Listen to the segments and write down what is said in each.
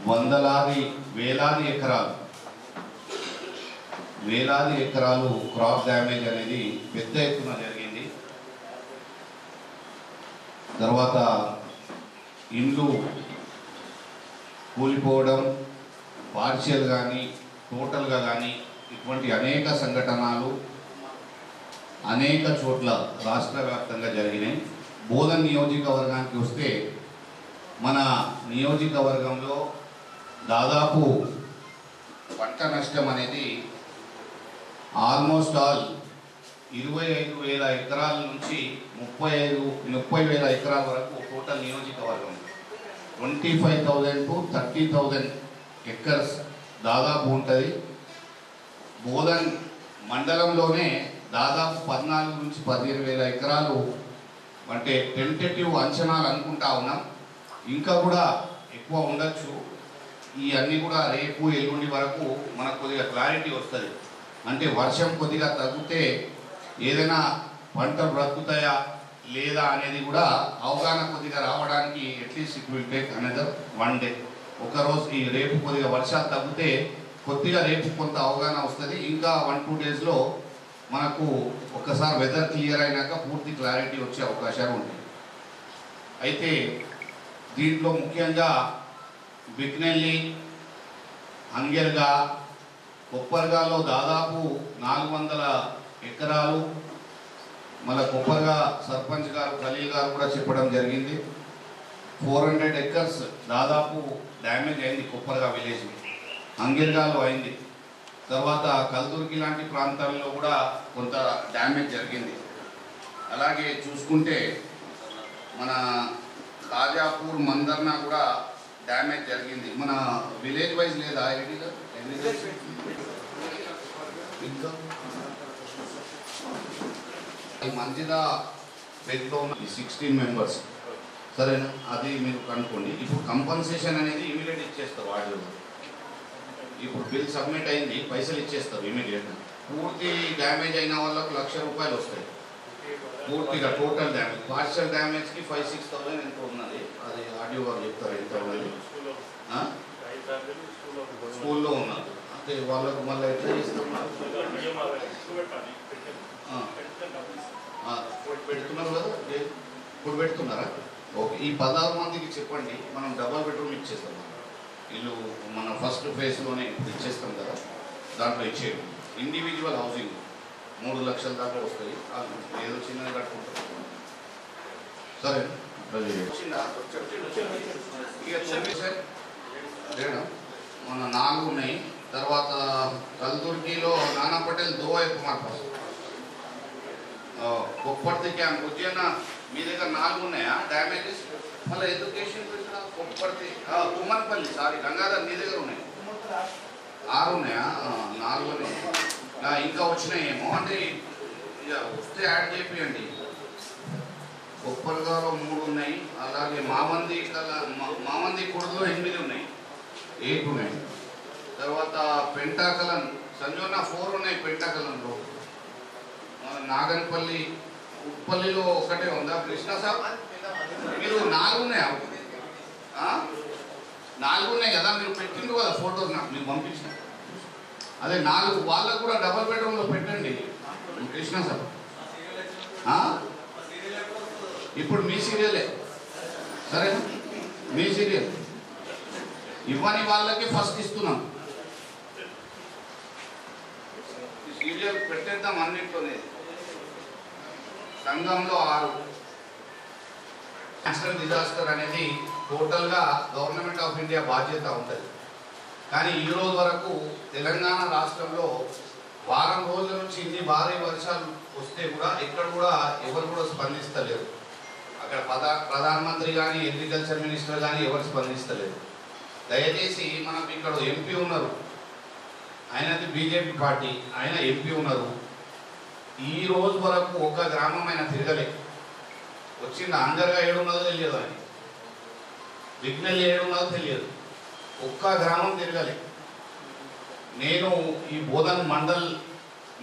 వందలాది వేలాది ఎకరాలు క్రాప్ డ్యామేజ్ అనేది పెద్ద ఎత్తున జరిగింది. తర్వాత ఇండ్లు కూలిపోవడం, పార్షియల్ కానీ టోటల్గా కానీ ఇటువంటి అనేక సంఘటనలు అనేక చోట్ల రాష్ట్ర వ్యాప్తంగా జరిగినాయి. బోధన్ నియోజకవర్గానికి వస్తే మన నియోజకవర్గంలో దాదాపు పంట నష్టం అనేది ఆల్మోస్ట్ ఆల్ 25,000 ఎకరాల నుంచి 30,000 ఎకరాల వరకు టోటల్ నియోజకవర్గం 25,000 to 30,000 ఎకర్స్ దాదాపు ఉంటుంది. బోధన్ మండలంలోనే దాదాపు 14 నుంచి 15,000 ఎకరాలు అంటే టెంటేటివ్ అంచనాలు అనుకుంటా ఉన్నాం. ఇంకా కూడా ఎక్కువ ఉండొచ్చు. ఈ అన్నీ కూడా రేపు ఎల్లుండి వరకు మనకు కొద్దిగా క్లారిటీ వస్తుంది. అంటే వర్షం కొద్దిగా తగ్గితే ఏదైనా పంటలు బ్రతుకుతాయా లేదా అనేది కూడా అవగాహన కొద్దిగా రావడానికి at least it will take another 1 day. ఒకరోజు ఈ రేపు కొద్దిగా వర్షాలు తగ్గితే కొద్దిగా రేపు కొంత అవగాహన వస్తుంది. ఇంకా 1-2 డేస్లో మనకు ఒక్కసారి వెదర్ క్లియర్ అయినాక పూర్తి క్లారిటీ వచ్చే అవకాశాలు ఉంటాయి. అయితే దీంట్లో ముఖ్యంగా బిక్నెల్లి, అంగెల్గా, కొప్పర్గాలో దాదాపు 400 ఎకరాలు, మళ్ళీ కొప్పర్గా సర్పంచ్ గారు ఖలీల్ గారు కూడా చెప్పడం జరిగింది 400 ఎకర్స్ దాదాపు డ్యామేజ్ అయింది. కొప్పర్గా విలేజ్ అంగెల్గాలో అయింది. తర్వాత కల్దుర్గి లాంటి ప్రాంతాల్లో కూడా కొంత డ్యామేజ్ జరిగింది. అలాగే చూసుకుంటే మన కాజాపూర్, మందర్నా కూడా డ్యామేజ్ జరిగింది. మన విలేజ్ వైజ్ లేదా ఇంకా ఈ మంజిదా పెట్లో 16 మెంబర్స్ సరేనా, అది మీరు కనుక్కోండి. ఇప్పుడు కంపన్సేషన్ అనేది ఇమీడియట్ ఇచ్చేస్తారు. వాడు ఇప్పుడు బిల్ సబ్మిట్ అయింది, పైసలు ఇచ్చేస్తారు ఇమీడియట్గా. పూర్తి డ్యామేజ్ అయిన వాళ్ళకు ₹1,00,000 వస్తాయి పూర్తిగా టోటల్ డ్యామేజ్. పార్షియల్ డ్యామేజ్కి 5-6,000 ఎంత ఉన్నది, అది ఆర్డీఓ గారు చెప్తారు ఎంత ఉన్నది. స్కూల్లో ఉన్నారు అంటే వాళ్ళకు మళ్ళీ ఎట్లా చేస్తున్నారు పెడుతున్నారు కదా, ఇప్పుడు పెడుతున్నారా? ఓకే, ఈ 16 మందికి చెప్పండి, మనం డబల్ బెడ్రూమ్ ఇచ్చేస్తాం. ఇల్లు మన ఫస్ట్ ఫేజ్లోనే ఇచ్చేస్తాం కదా, దాంట్లో ఇచ్చేయండి. ఇండివిజువల్ హౌసింగ్ 3 లక్షల దాకా వస్తాయి. ఏదో చిన్నది కట్టుకుంటారు. సరే ఇక మన 4 ఉన్నాయి. తర్వాత కల్దుర్గిలో నానా పటేల్ 2 है कुमार पास. కొప్పర్తి క్యాంప్ ఉజ్జయిన మీ దగ్గర 4 ఉన్నాయా డ్యామేజెస్? మళ్ళీ ఎడ్యుకేషన్ కొప్పర్తి కుమ్మన్పల్లి సారీ గంగాధర్ మీ దగ్గర ఉన్నాయి 6 ఉన్నాయా? 4 ఉన్నాయి. ఇంకా వచ్చినాయేమో అంటే వస్తే యాడ్ చేయండి. కొప్పర్గాలో 3 ఉన్నాయి. అలాగే మామంది కుడులో 8 ఉన్నాయి, 8 ఉన్నాయి. తర్వాత పెంటాకలన్ సంజోనా 4 ఉన్నాయి పెంటాకలన్లో. నాగన్పల్లి ఉప్పల్లిలో ఒకటే ఉందా? కృష్ణ సాబ్ మీరు 4 ఉన్నాయా? 4 ఉన్నాయి కదా, మీరు పెట్టిండ్రు కదా ఫోటోస్, నాకు మీరు పంపించిన అదే 4 వాళ్ళకు కూడా డబల్ బెడ్రూమ్లో పెట్టండి కృష్ణ సాబ్. ఇప్పుడు మీ సీరియలే సరేనా, మీ సీరియల్ ఇవ్వని వాళ్ళకి ఫస్ట్ ఇస్తున్నాం. సీరియల్ పెట్టేద్దాం అన్నింటిలోనే. సంఘంలో 6. నేషనల్ డిజాస్టర్ అనేది టోటల్గా గవర్నమెంట్ ఆఫ్ ఇండియా బాధ్యత ఉంటుంది. కానీ ఈ రోజు వరకు తెలంగాణ రాష్ట్రంలో వారం రోజుల నుంచి ఇన్ని భారీ వర్షాలు వస్తే కూడా ఎక్కడ కూడా ఎవరు కూడా స్పందిస్తలేరు. అక్కడ ప్రధానమంత్రి కానీ అగ్రికల్చర్ మినిస్టర్ కానీ ఎవరు స్పందిస్తలేరు. దయచేసి మనకు ఇక్కడ ఎంపీ ఉన్నారు, ఆయనది బీజేపీ పార్టీ, ఆయన ఎంపీ ఉన్నారు. ఈ రోజు వరకు ఒక్క గ్రామం ఆయన తిరగలే. వచ్చింది ఆంధ్రగా ఏడున్నదో తెలియదు, ఆయన విఘ్నెల్ ఏడున్నదో తెలియదు, ఒక్క గ్రామం తిరగలే. నేను ఈ బోధన్ మండల్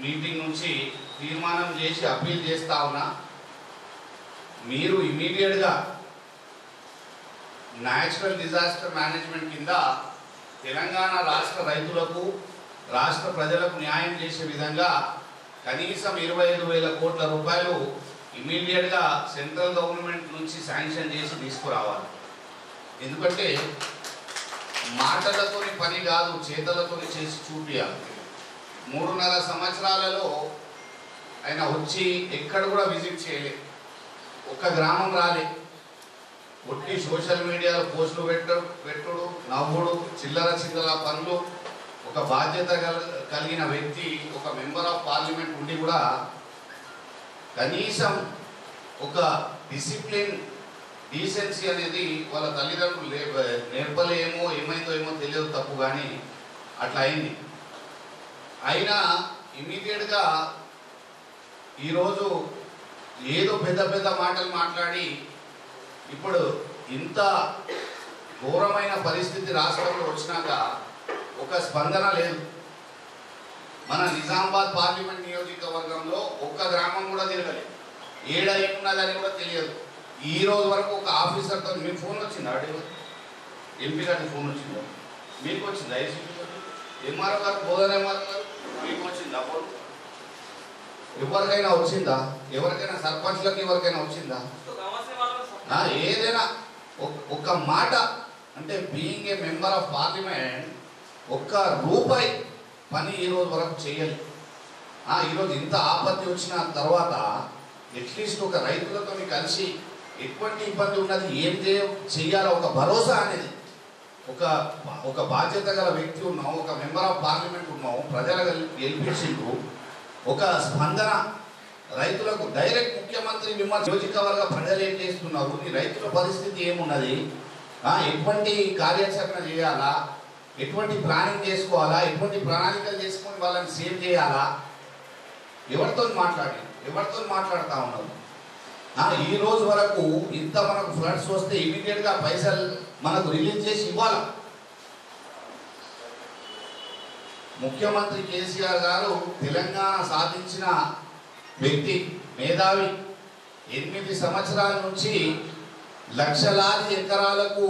మీటింగ్ నుంచి తీర్మానం చేసి అప్పీల్ చేస్తా ఉన్నా, మీరు ఇమీడియట్గా న్యాచురల్ డిజాస్టర్ మేనేజ్మెంట్ కింద తెలంగాణ రాష్ట్ర రైతులకు రాష్ట్ర ప్రజలకు న్యాయం చేసే విధంగా కనీసం 25,000 కోట్ల రూపాయలు ఇమీడియట్గా సెంట్రల్ గవర్నమెంట్ నుంచి శాంక్షన్ చేసి తీసుకురావాలి. ఎందుకంటే మాటలతోని పని కాదు, చేతలతోని చేసి చూపించాలి. 3.5 సంవత్సరాలలో ఆయన వచ్చి ఎక్కడ కూడా విజిట్ చేయలే, ఒక్క గ్రామం రాలే. ఒట్టి సోషల్ మీడియాలో పోస్టులు పెట్టుడు, నవ్వుడు, చిల్లర పనులు. ఒక బాధ్యత కలిగిన వ్యక్తి, ఒక మెంబర్ ఆఫ్ పార్లమెంట్ ఉండి కూడా కనీసం ఒక డిసిప్లిన్, డీసెన్సీ అనేది వాళ్ళ తల్లిదండ్రులు నేర్పలేమో, ఏమో తెలియదు, తప్పు. కానీ అట్లా అయింది. అయినా ఇమీడియట్గా ఈరోజు ఏదో పెద్ద మాటలు మాట్లాడి ఇప్పుడు ఇంత ఘోరమైన పరిస్థితి రాష్ట్రంలో వచ్చినాక ఒక స్పందన లేదు. మన నిజామాబాద్ పార్లమెంట్ నియోజకవర్గంలో ఒక్క గ్రామం కూడా తిరగలేదు, ఏమున్నదని కూడా తెలియదు. ఈ రోజు వరకు ఒక ఆఫీసర్తో మీకు ఫోన్ వచ్చిందా? ఎంపీ గారికి ఫోన్ వచ్చిందా? మీకు వచ్చిందా? ఎంఆర్ఓ గారు, బోధన ఎంఆర్ఓ గారు మీకు వచ్చిందా ఫోన్? ఎవరికైనా వచ్చిందా? ఎవరికైనా సర్పంచ్లకు ఎవరికైనా వచ్చిందా? ఏదైనా ఒక్క మాట అంటే being a member of parliament ఒక్క రూపాయి పని ఈరోజు వరకు చేయాలి. ఈరోజు ఇంత ఆపత్తి వచ్చిన తర్వాత అట్లీస్ట్ ఒక రైతులతో కలిసి ఎటువంటి ఇబ్బంది ఉన్నది, ఏం చేయాలో ఒక భరోసా అనేది, ఒక బాధ్యత గల వ్యక్తి ఉన్నావు, ఒక మెంబర్ ఆఫ్ పార్లమెంట్ ఉన్నావు, ప్రజలు గెలిపించిండ్రు, ఒక స్పందన రైతులకు డైరెక్ట్ ముఖ్యమంత్రి విమర్శ. నియోజకవర్గ ప్రజలు ఏం చేస్తున్నారు, ఈ రైతుల పరిస్థితి ఏమున్నది, ఎటువంటి కార్యాచరణ చేయాలా, ఎటువంటి ప్లానింగ్ చేసుకోవాలా, ఎటువంటి ప్రణాళికలు చేసుకొని వాళ్ళని సేవ్ చేయాలా, ఎవరితో మాట్లాడుతూ ఉన్నారు. ఈ రోజు వరకు ఇంత మనకు ఫ్లడ్స్ వస్తే ఇమీడియట్గా పైసలు మనకు రిలీజ్ చేసి ఇవ్వాలి. ముఖ్యమంత్రి కేసీఆర్ గారు తెలంగాణ సాధించిన వ్యక్తి, మేధావి. 8 సంవత్సరాల నుంచి లక్షలాది ఎకరాలకు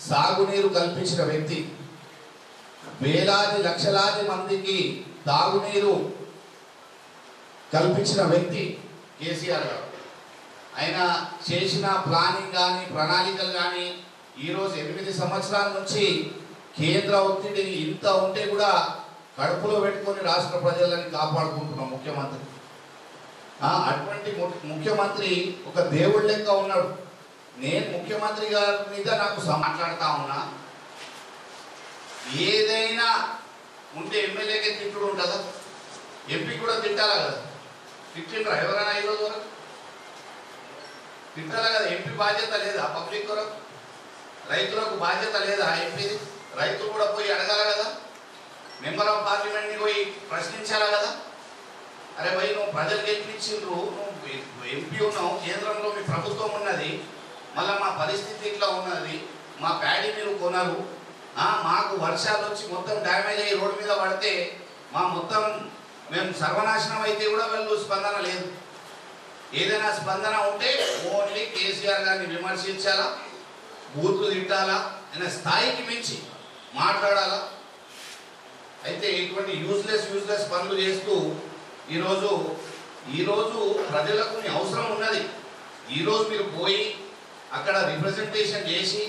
సాగునీరు కల్పించిన వ్యక్తి, వేలాది లక్షలాది మందికి తాగునీరు కల్పించిన వ్యక్తి కేసీఆర్ గారు. ఆయన చేసిన ప్లానింగ్ కానీ ప్రణాళికలు కానీ ఈరోజు 8 సంవత్సరాల నుంచి కేంద్ర ఒత్తిడి ఇంత ఉంటే కూడా కడుపులో పెట్టుకొని రాష్ట్ర ప్రజలని కాపాడుకుంటున్న ముఖ్యమంత్రి. అటువంటి ముఖ్యమంత్రి ఒక దేవుడి లెక్క ఉన్నాడు. నేను ముఖ్యమంత్రి గారి మీద నాకు మాట్లాడుతూ ఉన్నా, ఏదైనా ఉంటే ఎమ్మెల్యేకే తిట్టుడు ఉంటుందా? ఎంపీ కూడా తిట్టాలా కదా? తిట్టిండ్రా ఎవరైనా ఈరోజు వరకు? తిట్టాలా కదా? ఎంపీ బాధ్యత లేదా పబ్లిక్ కొరకు? రైతులకు బాధ్యత లేదా ఎంపీది? రైతులు కూడా పోయి అడగాల కదా? మెంబర్ ఆఫ్ పార్లమెంట్ని పోయి ప్రశ్నించాలా కదా? అరే భయ్, నువ్వు ప్రజలు గెలిపించిండ్రు, నువ్వు ఎంపీ ఉన్నావు, కేంద్రంలో మీ ప్రభుత్వం ఉన్నది, మళ్ళీ మా పరిస్థితి ఇట్లా ఉన్నది, మా ప్యాడీ మీరు కొనరు, మాకు వర్షాలు వచ్చి మొత్తం డ్యామేజ్ అయ్యి రోడ్డు మీద పడితే మొత్తం మేము సర్వనాశనం అయితే కూడా వాళ్ళు స్పందన లేదు. ఏదైనా స్పందన ఉంటే ఓన్లీ కేసీఆర్ గారిని విమర్శించాలా, బూతులు తిట్టాలా, అనే స్థాయికి మించి మాట్లాడాలా. అయితే ఇటువంటి యూజ్లెస్ పనులు చేస్తూ ఈరోజు ప్రజలకు మీ అవసరం ఉన్నది. ఈరోజు మీరు పోయి అక్కడ రిప్రజెంటేషన్ చేసి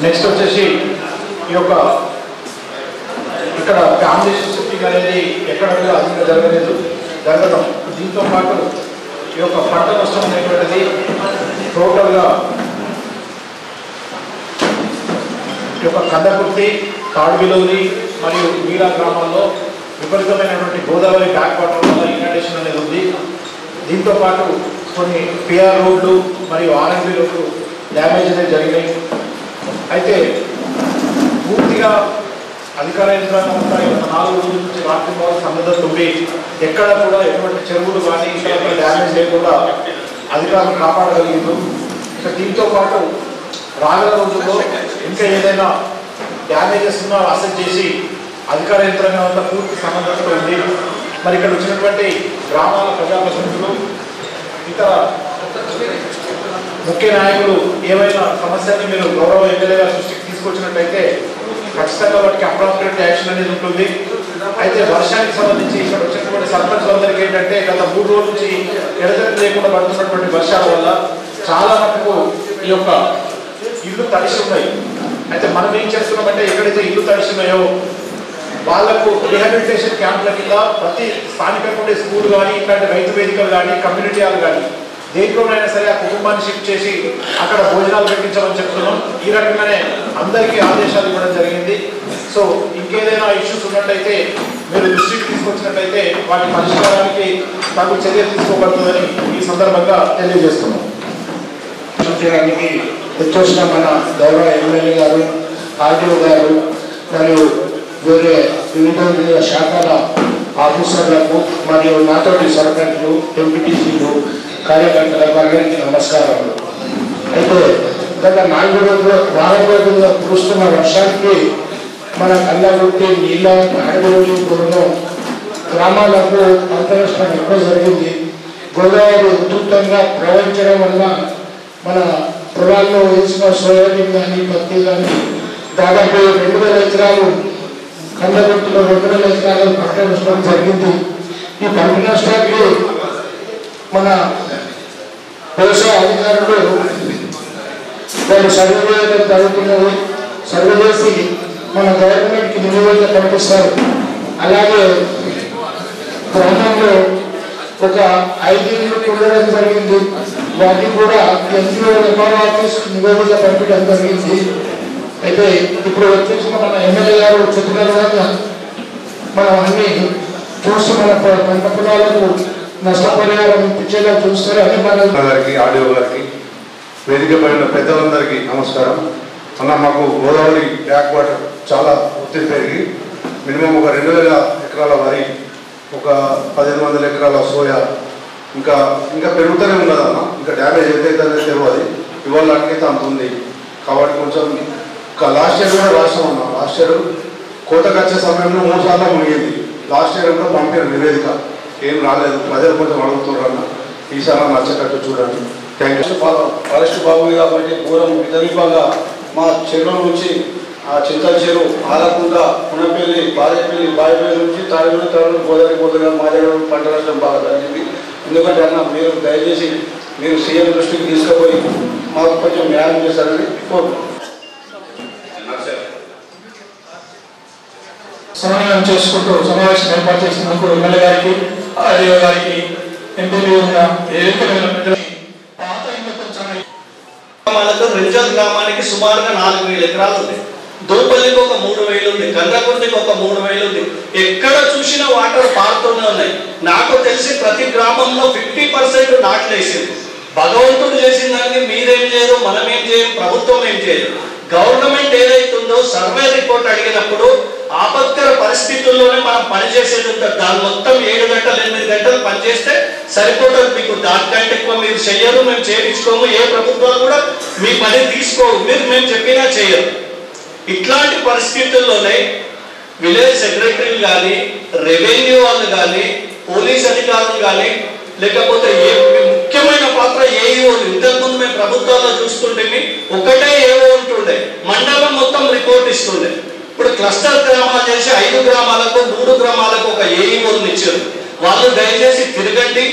నెక్స్ట్ వచ్చేసి ఈ యొక్క ఇక్కడ ఫ్యామిలీ షిఫ్టింగ్ అనేది ఎక్కడ కూడా అధికంగా జరగడం. దీంతో పాటు ఈ యొక్క పంట నష్టం అనేటువంటిది టోటల్గా ఈ యొక్క కందకుర్తి, తాడుబిలోని మరియు వీరా గ్రామాల్లో విపరీతమైనటువంటి గోదావరి బ్యాక్ వాటర్ వల్ల ఇన్అండేషన్ అనేది ఉంది. దీంతో పాటు కొన్ని పిఆర్ రోడ్లు మరియు ఆర్ఎన్బి రోడ్లు డ్యామేజ్ అనేది జరిగినాయి. అయితే పూర్తిగా అధికార యంత్రాంగం అంతా 4 రోజుల నుంచి రాత్రి బాగా సన్నద్ధత ఉండి ఎక్కడ కూడా ఎటువంటి చెరువులు కానీ ఇంకా డ్యామేజ్ లేకుండా అధికారులు కాపాడగలిగారు. దీంతో పాటు రాగల రోజుల్లో ఇంకా ఏదైనా డ్యామేజెస్ ఉన్నా అసెస్ చేసి అధికార యంత్రాంగం అంతా పూర్తి సమర్థతతో ఉంది. మరి ఇక్కడ వచ్చినటువంటి గ్రామాల ప్రజాప్రతినిధులు ఇతర ముఖ్య నాయకులు ఏమైనా సమస్యని మీరు గౌరవ ఎమ్మెల్యేగా దృష్టికి తీసుకొచ్చినట్లయితే ఖచ్చితంగా వాటికి అప్రాప్రియేట్ యాక్షన్ అనేది ఉంటుంది. అయితే వర్షానికి సంబంధించి ఇక్కడ వచ్చినటువంటి సర్పంచులందరికీ ఏంటంటే గత 3 రోజుల నుంచి ఎడతెరిపి లేకుండా పడుతున్నటువంటి వర్షాల వల్ల చాలా మటుకు ఈ యొక్క ఇల్లు తడిసి ఉన్నాయి. అయితే మనం ఏం చేస్తున్నామంటే ఎక్కడైతే ఇల్లు తడిసి ఉన్నాయో వాళ్లకు రిహాబిలిటేషన్ క్యాంపుల కింద ప్రతి స్థానికంగా ఉండే స్కూల్ కానీ ఇట్లాంటి రైతు వేదికలు కానీ కమ్యూనిటీ హాల్ కానీ దేంట్లోనైనా సరే ఆ కుటుంబాన్ని షిఫ్ట్ చేసి అక్కడ భోజనాలు పెట్టించమని చెప్తున్నాం. ఈ రకంగానే అందరికీ ఆదేశాలు ఇవ్వడం జరిగింది. సో ఇంకేదైనా ఇష్యూస్ ఉన్నట్టయితే మీరు దృష్టికి తీసుకొచ్చినట్టయితే వాటి పరిష్కారానికి తగు చర్యలు తీసుకోబడుతుందని ఈ సందర్భంగా తెలియజేస్తున్నాం. వచ్చేసిన మన గౌరవ ఎమ్మెల్యే గారు, ఆర్టీఓ గారు మరియు వేరే వివిధ శాఖల ఆఫీసర్లకు మరియు నాతోటి సర్పంచ్లు, ఎంపీటీసీలు, కార్యకర్తలకు అందరికీ నమస్కారాలు. అయితే గత 4 రోజులు వారం రోజులుగా కురుస్తున్న వర్షానికి మన కళ్ళగుట్టి నీళ్ళ అడవులు గురును గ్రామాలకు పంట నష్టం ఎక్కువ జరిగింది. గోదావరి ఉధృతంగా ప్రవహించడం వల్ల మన పొలాల్లో వేసిన సోయాబీన్ కానీ పత్తి కానీ దాదాపు 2000 ఎకరాలు కళ్ళగుట్టిలో 2000 ఎకరాలు పంట నష్టం జరిగింది. ఈ పంట నష్టానికి మన వ్యవసాయ అధికారులు వాళ్ళు సర్వే చేయడం జరుగుతున్నది. సర్వే చేసి మన గవర్నమెంట్కి నివేదిక పంపిస్తారు. అలాగే గ్రామంలో ఒక 5 ఇళ్ళు ఉండడం జరిగింది. వాటిని కూడా ఎన్జిఓ ఎంఆర్ఓ ఆఫీస్ నివేదిక పంపించడం జరిగింది. అయితే ఇప్పుడు వచ్చేసిన మన ఎమ్మెల్యే గారు చెప్పిన విధంగా మనం అన్ని చూసి మన పంట పొలాలకు నష్టపరిహారం ఇప్పించేలా చూస్తారని మన గారికి, ఆడియో గారికి, వేదిక పైన పెద్దలందరికీ నమస్కారం. మాకు గోదావరి బ్యాక్ వాటర్ చాలా ఒత్తిడి పెరిగి మినిమం ఒక 2000 ఎకరాల వరి, ఒక 1500 ఎకరాల సోయా, ఇంకా పెరుగుతూనే ఉన్నదన్న. ఇంకా డ్యామేజ్ అయితే తెలియదు. ఇవాళ అట్లయితే అంత ఉంది. కాబట్టి కొంచెం లాస్ట్ ఇయర్ కూడా రాష్ట్రం ఉన్నాం. లాస్ట్ ఇయర్ కోతకు వచ్చే సమయంలో 3 సార్లు మునిగింది. లాస్ట్ ఇయర్ కూడా పంపారు నివేదిక, ఏం రాలేదు. ప్రజలు కొంచెం అడుగుతున్నారన్న. ఈసారి నచ్చేటట్టు చూడండి. Thank you. ఫారెస్ట్ బాగుంది కాబట్టి పూర్వం విధంగా మా చెరువుల నుంచి ఆ చింతల చెరువు, ఆలకుంట, పునపల్లి, బాయిపల్లి నుంచి తాడిపల్లి గోదావరి మా దగ్గర పంట నష్టం బాగా జరిగింది. ఎందుకంటే అన్న మీరు దయచేసి మీరు సీఎం దృష్టికి తీసుకుపోయి మాకు కొంచెం న్యాయం చేస్తారని కోరుతున్నాం. సమన్వయం చేసుకుంటూ సమావేశం ఏర్పాటు చేసినందుకు ఎమ్మెల్యే గారికి, ఆర్డీఓ గారికి, ఎంపీలు ఉన్న గ్రామాలకు రెంజల్ గ్రామానికి సుమారుగా 4000 ఎకరాలు ఉంది. దూపల్లికి ఒక 3000 ఉంది. కందకుర్తికి ఒక 3000 ఉంది. ఎక్కడ చూసినా వాటర్ పారుతూనే ఉన్నాయి. నాకు తెలిసి ప్రతి గ్రామంలో 50% నాట్లు వేసింది. భగవంతుడు చేసిన దాన్ని మీరేం చేయరు, మనమేం చేయం, ప్రభుత్వం ఏం చేయదు. గవర్నమెంట్ ఏదైతుందో సర్వే రిపోర్ట్ అడిగినప్పుడు ఆపత్కర పరిస్థితుల్లోనే మనం పనిచేసేది ఉంటుంది. దాని మొత్తం 7 గంటలు 8 గంటలు పనిచేస్తే సరిపోతుంది. మీకు దానికంటే ఎక్కువ మీరు చెయ్యరు, మేము చేయించుకోము. ఏ ప్రభుత్వాలు కూడా మీ పని తీసుకోవు. మేము చెప్పినా చేయరు. ఇట్లాంటి పరిస్థితుల్లోనే విలేజ్ సెక్రటరీలు కానీ, రెవెన్యూ వాళ్ళు కానీ, పోలీస్ అధికారులు కానీ, లేకపోతే ముఖ్యమైన పాత్ర ఏఈఓ. ఇంతకుముందు మేము ప్రభుత్వాల్లో చూస్తుంటే ఒకటే ఏఓ ఉంటుండే, మండలం మొత్తం రిపోర్ట్ ఇస్తుండే. ఇప్పుడు క్లస్టర్ గ్రామాలు చేసి 5 గ్రామాలకు 3 గ్రామాలకు ఒక ఏఈఓని ఇచ్చారు. వాళ్ళు దయచేసి తిరగండి.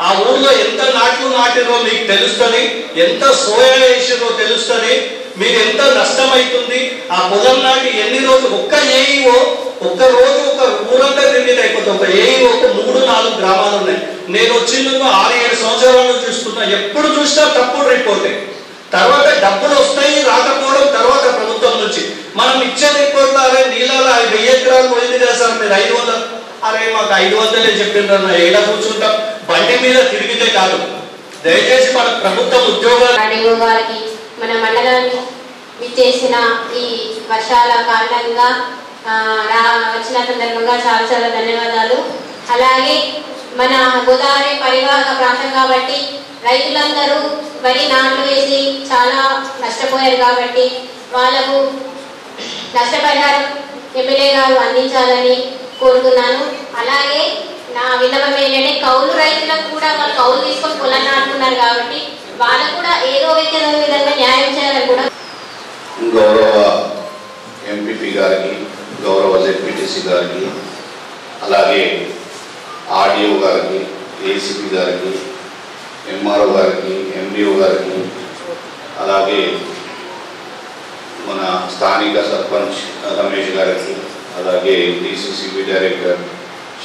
ఆ ఊర్లో ఎంత నాట్లు నాటిరో మీకు తెలుస్తుంది, ఎంత సోయా వేసిరో తెలుస్తుంది, మీరు ఎంత నష్టం అవుతుంది. ఆ పొలం నాటి ఎన్ని రోజులు ఒక్క ఏఈఓ ఒక్క రోజు ఒక ఊరంతా తిరిగి అయిపోతుంది. ఒక ఏఈఓకు 3-4 గ్రామాలు ఉన్నాయి. నేను వచ్చిన 6-7 సంవత్సరాలు చూస్తున్నా. ఎప్పుడు చూసినా తప్పుడు రిపోర్టే. తర్వాత డబ్బులు వస్తాయి, రాకపోవడం తర్వాత ప్రభుత్వం నుంచి మనం ఇచ్చే రిపోర్ట్లు. అరే నీళ్ళలో 1000 ఎకరాలు పోయింది కదా సార్, మీరు 500. అరే మాకు 500 చెప్పిండ్రన్న. ఏడా కూర్చుంటాం, బండి మీద తిరిగితే కాదు. దయచేసి మన ప్రభుత్వం ఉద్యోగాలు వారికి మన మండలాన్ని విచ్చేసిన ఈ వర్షాల కారణంగా వచ్చిన సందర్భంగా చాలా ధన్యవాదాలు. అలాగే మన గోదావరి పరివాహక ప్రాంతం కాబట్టి రైతులందరూ వరి నాట్లు వేసి చాలా నష్టపోయారు కాబట్టి వాళ్ళకు నష్టపరిహారం ఎమ్మెల్యే గారు అందించాలని కోరుతున్నాను. అలాగే నా విన్నపం ఏంటంటే కౌలు రైతులకు కూడా వాళ్ళు కౌలు తీసుకొని పొలం నాటుకున్నారు కాబట్టి వాళ్ళకు కూడా ఏదో విధంగా న్యాయం చేయాలని కూడా. గౌరవ ఎంపీపీ గారికి, గౌరవ జెడ్పీటీసీ గారికి, అలాగే ఆర్డీఓ గారికి, ఏసీపీ గారికి, ఎంఆర్ఓ గారికి, ఎండిఓ గారికి, అలాగే మన స్థానిక సర్పంచ్ రమేష్ గారికి, అలాగే డిసిసిబి డైరెక్టర్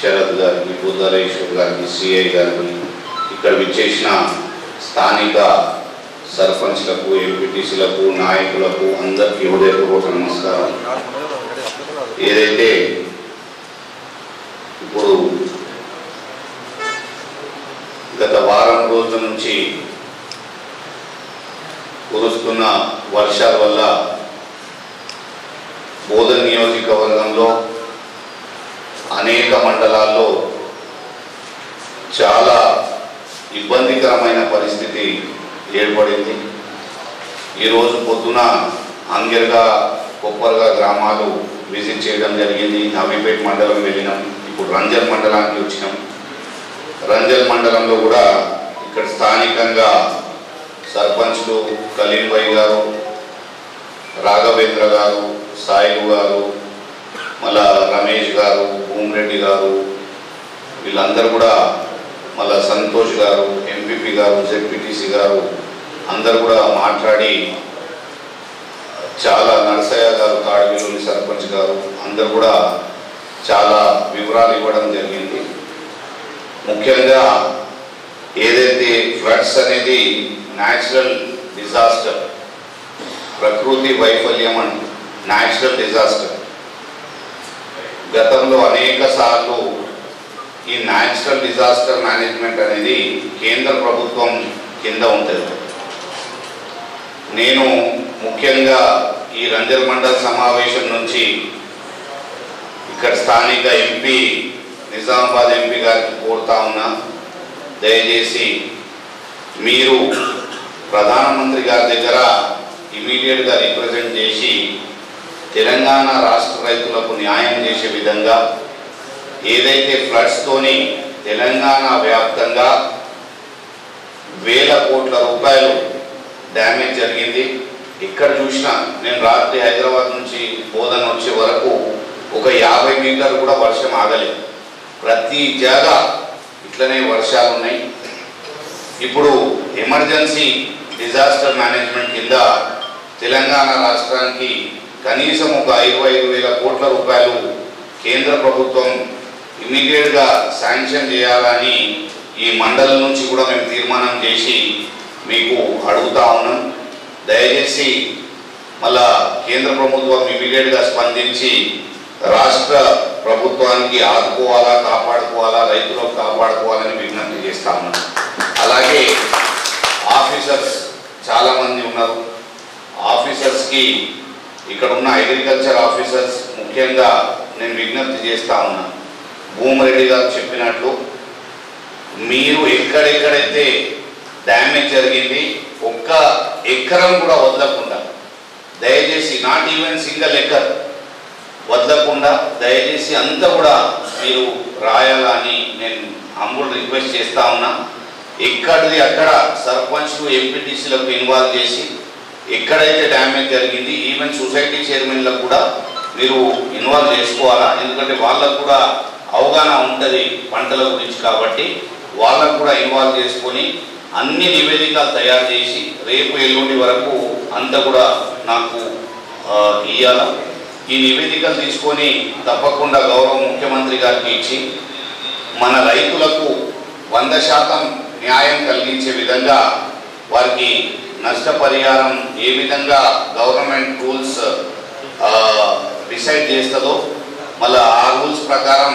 శరత్ గారికి, బుద్ధలేశ్వర్ గారికి, సిఐ గారికి, ఇక్కడ విచ్చేసిన స్థానిక సర్పంచ్లకు, ఎంపీటీసీలకు, నాయకులకు అందరికీ హృదయపూర్వక నమస్కారం. ఏదైతే ఇప్పుడు గత వారం రోజుల నుంచి కురుస్తున్న వర్షాల వల్ల బోధన్ నియోజకవర్గంలో అనేక మండలాల్లో చాలా ఇబ్బందికరమైన పరిస్థితి ఏర్పడింది. ఈరోజు పొద్దున అంగెర్గా, కొప్పర్గా గ్రామాలు విజిట్ చేయడం జరిగింది. నవీపేట్ మండలం వెళ్ళినాం. ఇప్పుడు రంజల్ మండలానికి వచ్చినాం. రంజల్ మండలంలో కూడా ఇక్కడ స్థానికంగా సర్పంచ్లు కలీం భాయ్ గారు, రాఘవేంద్ర గారు, సాయిలు గారు, మళ్ళా రమేష్ గారు, భూమిరెడ్డి గారు, వీళ్ళందరూ కూడా, మళ్ళా సంతోష్ గారు, ఎంపీపీ గారు, జెడ్పీటీసీ గారు అందరూ కూడా మాట్లాడి చాలా, నరసయ్య గారు తాడివిలోని సర్పంచ్ గారు అందరూ కూడా చాలా వివరాలు ఇవ్వడం జరిగింది. ముఖ్యంగా ఏదైతే ఫ్లడ్స్ అనేది న్యాచురల్ డిజాస్టర్, ప్రకృతి వైఫల్యం అంటే న్యాచురల్ డిజాస్టర్. గతంలో అనేక సార్లు ఈ న్యాచురల్ డిజాస్టర్ మేనేజ్మెంట్ అనేది కేంద్ర ప్రభుత్వం కింద ఉంటుంది. నేను ముఖ్యంగా ఈ రంజల్ మండల్ సమావేశం నుంచి ఇక్కడ స్థానిక ఎంపీ, నిజామాబాద్ ఎంపీ గారికి కోరుతా ఉన్నా, దయచేసి మీరు ప్రధానమంత్రి గారి దగ్గర ఇమీడియట్గా రిప్రజెంట్ చేసి తెలంగాణ రాష్ట్ర రైతులకు న్యాయం చేసే విధంగా, ఏదైతే ఫ్లడ్స్తోని తెలంగాణ వ్యాప్తంగా వేల కోట్ల రూపాయలు డ్యామేజ్ జరిగింది. ఇక్కడ చూసినా, నేను రాత్రి హైదరాబాద్ నుంచి బోధన వచ్చే వరకు ఒక 50 మీటర్లు కూడా వర్షం ఆగలేదు. ప్రతి జాగా ఇట్లనే వర్షాలు ఉన్నాయి. ఇప్పుడు ఎమర్జెన్సీ డిజాస్టర్ మేనేజ్మెంట్ కింద తెలంగాణ రాష్ట్రానికి కనీసం ఒక 25,000 కోట్ల రూపాయలు కేంద్ర ప్రభుత్వం ఇమీడియట్గా శాంక్షన్ చేయాలని ఈ మండలం నుంచి కూడా మేము తీర్మానం చేసి మీకు అడుగుతా ఉన్నాం. దయచేసి మళ్ళా కేంద్ర ప్రభుత్వం ఇమీడియట్గా స్పందించి రాష్ట్ర ప్రభుత్వానికి ఆదుకోవాలా, కాపాడుకోవాలా, రైతులకు కాపాడుకోవాలని విజ్ఞప్తి చేస్తా ఉన్నాం. అలాగే ఆఫీసర్స్ చాలామంది ఉన్నారు. ఆఫీసర్స్కి, ఇక్కడ ఉన్న అగ్రికల్చర్ ఆఫీసర్స్ ముఖ్యంగా నేను విజ్ఞప్తి చేస్తా ఉన్నా, భూమిరెడ్డి గారు చెప్పినట్లు మీరు ఎక్కడెక్కడైతే డ్యామేజ్ జరిగింది ఒక్క ఎకరం కూడా వదలకుండా, దయచేసి నాట్ ఈవెన్ సింగిల్ ఎకర్ వదలకుండా దయచేసి అంతా కూడా మీరు రాయాలని నేను హంబుల్ రిక్వెస్ట్ చేస్తా ఉన్నా. ఎక్కడిది అక్కడ సర్పంచ్లు, ఎంపీటీసీలకు ఇన్వాల్వ్ చేసి ఎక్కడైతే డ్యామేజ్ జరిగింది ఈవెన్ సొసైటీ చైర్మన్లకు కూడా మీరు ఇన్వాల్వ్ చేసుకోవాలా. ఎందుకంటే వాళ్ళకు కూడా అవగాహన ఉంటుంది పంటల గురించి, కాబట్టి వాళ్ళకు కూడా ఇన్వాల్వ్ చేసుకొని అన్ని నివేదికలు తయారు చేసి రేపు ఎల్లుండి వరకు అంతా కూడా నాకు ఇవ్వాల. ఈ నివేదికలు తీసుకొని తప్పకుండా గౌరవ ముఖ్యమంత్రి గారికి ఇచ్చి మన రైతులకు 100% న్యాయం కలిగించే విధంగా వారికి నష్టపరిహారం ఏ విధంగా గవర్నమెంట్ రూల్స్ డిసైడ్ చేస్తుందో మళ్ళీ ఆ రూల్స్ ప్రకారం